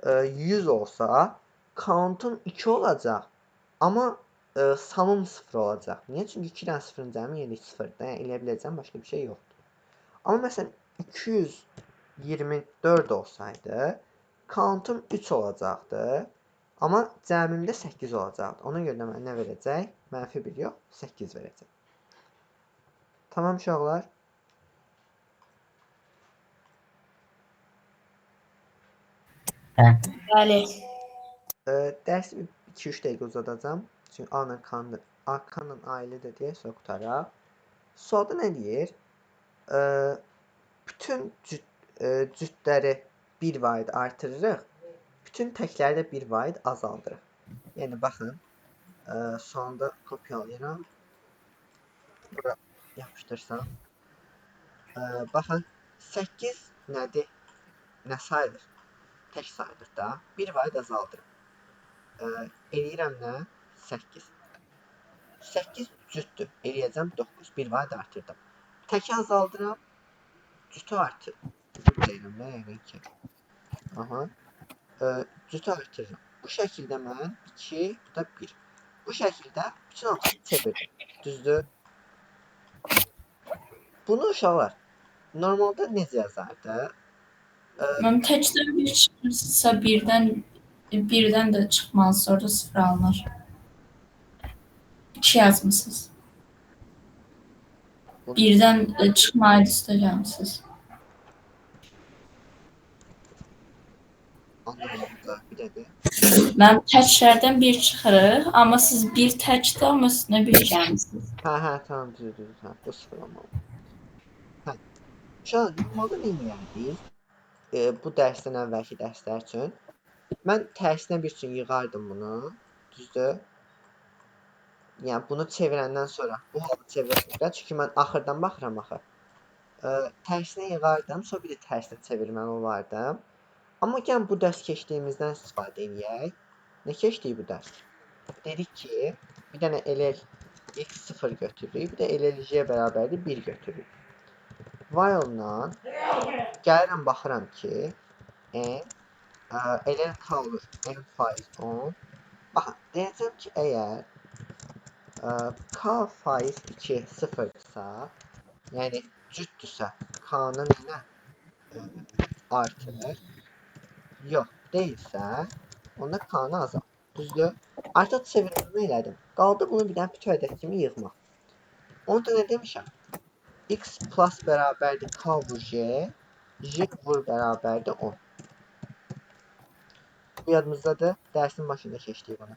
100 olsa, count'um 2 olacaq, amma sum'um 0 olacaq. Niyə? Çünki 2 dənə 0'ın cəmi yəni 0'dır. Yəni eləyə biləcəm başqa bir şey yoxdur. Amma məsələn 224 olsaydı, count'um 3 olacaqdı, amma cəmimdə 8 olacaqdı. Ona görə də mənə nə verəcək? -1 yox, 8 verəcək. Tamam uşaqlar. Bəli. Dərsi 2-3 dəqiqə uzadacağam. Çünki A-la K-la ailidir deyə sonra qutaraq. Sualda nə deyir? Bütün cütləri 1 vaid artırırıq. Bütün təkləri də 1 vaid azaldırıq. Yəni baxın, sonunda kopyalayıram. Bura yapışdırsam. Baxın, 8 nədir? Nə sayılır? Tək sayılır da. 1 vaid azaldırıq. Eləyirəm nə? 8. 8 cütdür. Eləyəcəm 9. 1 vaid artırdım. Təki azaldıram. Cütü artır. Deyirəm nə? Yəni ki. Aha. Cütü artırıram. Bu şəkildə mən 2, bu da 1. Bu şəkildə bütün hamısını çevirdim. Düzdür? Bunu uşaqlar normalda necə yazardı? Mən təkdən bir çıxırsa birdən də çıxmalısı orada 0 alınır. 2 yazmısınız. Birdən çıxmayı üstə gəlmişsiniz. Anlamadım da bir dəqiqə. Mən təklərdən bir çıxırıq, amma siz bir təkdə, amma üstünə bir gəlmişsiniz. Hə, tamam, düzdür. Hə, bu 0 olmalı. Hə. Uşaqlar, normalda nə edərdik? Bu dərsdən əvvəlki dərslər üçün. Mən tərsinə bir üçün yığardım bunu. Düzdür? Yəni bunu çevirəndən sonra bu halı çevirəcəm. Çünki mən axırdan baxıram axı. Tərsinə yığardım, sonra bir də tərsinə çevirməli olardım. Amma gəlin bu dərs keçdiyimizdən istifadə edək. Nə keçdik bu dərs? Dedik ki, bir dənə elel x0 götürürük, bir də elel j bərabərdir 1 götürürük. While-dan gəlirəm baxıram ki, elel k olur, n faiz 10. Baxın, deyəcəm ki, əgər k faiz 2 sıfırdırsa, yəni cütdürsə, k-nın nə artır? Yox, deyilsə, onda k-nı azalt. Düzdür? Artıq çevirməni elədim. Qaldı bunu bir dənə bütün ədəd kimi yığmaq. Onu da nə demişəm? X plus bərabərdir k vur j, j vur bərabərdir 10. Bu yadımızdadır. Dərsin başında keçdik bunu.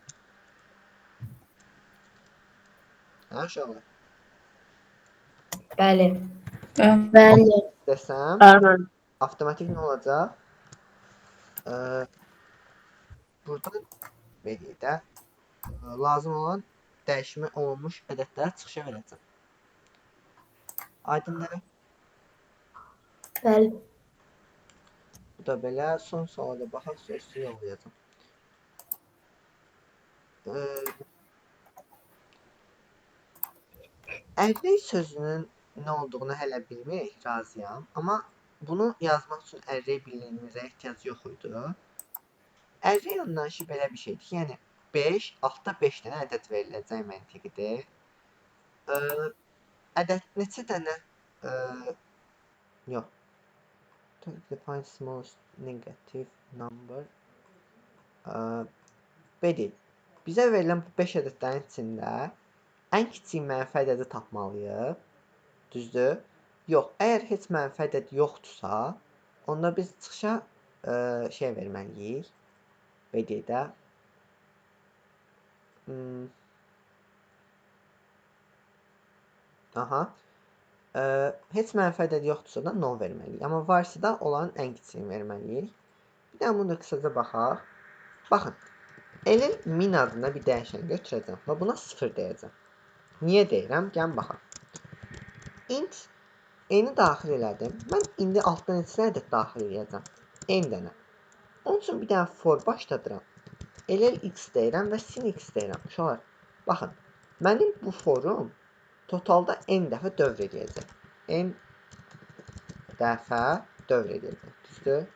Hə uşaqlar? Bəli. Bəli. Bəli. Desəm, Aha. avtomatik nə olacaq? Buradan belə də lazım olan dəyişmə olunmuş ədədləri çıxışa verəcəm. Aydındır? Bəli. Bu da belə. Son suala da baxaq, sözü yollayacağım. Ərək sözünün nə olduğunu hələ bilmirik, razıyam. Amma bunu yazmaq üçün ərək bilimimizə ehtiyac yox idi. Ərək anlayışı belə bir şeydir ki, yəni 5, altda 5 dənə ədəd veriləcək məntiqidir. Ədəd neçə dənə? Yox. Define smallest negative number. Belə. Bizə verilən bu 5 ədədlərin içində ən kiçik mənfi ədədi tapmalıyıq. Düzdür? Yox. Əgər heç mənfi ədəd yoxdursa, onda biz çıxışa şey verməliyik. Belə də. Aha. Heç mənfi ədəd yoxdursa da no verməliyik. Amma varsa da onların ən kiçiyini verməliyik. Bir də bunu da qısaca baxaq. Baxın. Elə min adında bir dəyişən götürəcəm və buna 0 deyəcəm. Niyə deyirəm? Gəlin baxaq. Int n-i daxil elədim. Mən indi altdan neçə ədəd daxil edəcəm? N dənə. Onun üçün bir dənə for başladıram. Elə x deyirəm və sin x deyirəm. Uşaqlar, baxın. Mənim bu forum totalda n dəfə dövr edəcək. N dəfə dövr edəcək. Düzdür?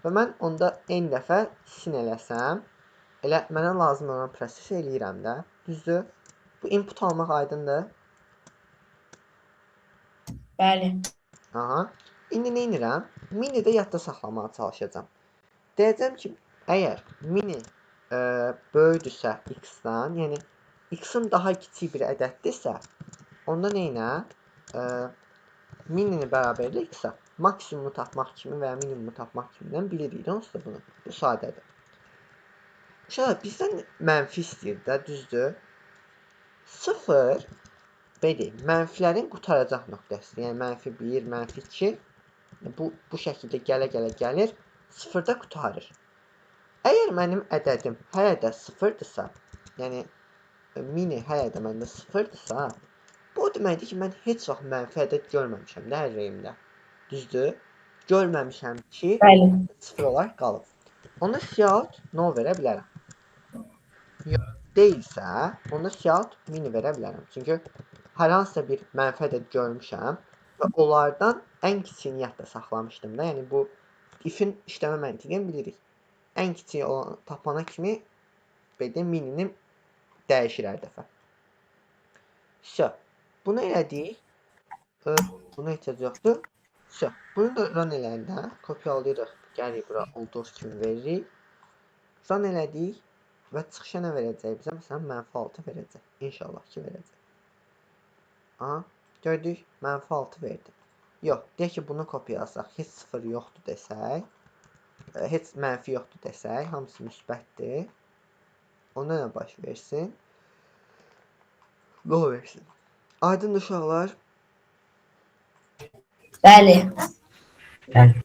Və mən onda n dəfə sin eləsəm, elə mənə lazım olan prosesi eləyirəm də. Düzdür? Bu input almaq aydındır. Bəli. Aha. İndi nə edirəm? Mini də yadda saxlamağa çalışacağam. Deyəcəm ki, əgər mini böyüdürsə x-dan, yəni x-in daha kiçik bir ədəddirsə, onda nə ilə? Minini bərabərlə x-a. Maksimumu tapmaq kimi və ya minimumu tapmaq kimindən bilirik. Onsuz da bunu. Bu sadədir. Uşaqlar, bizdən mənfi istəyir də, düzdür? 0 belə, mənfilərin qutaracaq nöqtəsi. Yəni mənfi 1, mənfi 2 bu şəkildə gəlir, 0-da qutarır. Əgər mənim ədədim hələ də 0-dırsa, yəni mini hələ də məndə 0-dırsa, bu o deməkdir ki, mən heç vaxt mənfi ədəd görməmişəm də ərrəyimdə. Düzdür? Görməmişəm ki, Bəli. 0 olaraq qalıb. Onda siyahut no verə bilərəm. Yox, deyilsə, onda siyahut mini verə bilərəm. Çünki hər hansısa bir mənfi ədəd görmüşəm və onlardan ən kiçiyini yadda saxlamışdım da. Yəni bu if-in işləmə məntiqini bilirik. Ən kiçik olan tapana kimi belə minini dəyişir hər dəfə. Bunu elədik. Buna ehtiyac yoxdur. Bunu da run eləyəndə kopyalayırıq. Gəlirik bura olduğu kimi veririk. Run elədik və çıxışa nə verəcək bizə? Məsələn, -6 verəcək. İnşallah ki, verəcək. Aha, gördük, -6 verdi. Yox, deyək ki, bunu kopyalasaq, heç 0 yoxdur desək, heç mənfi yoxdur desək, hamısı müsbətdir. Onda nə baş versin? No versin. Aydın uşaqlar. Bəli. Bəli.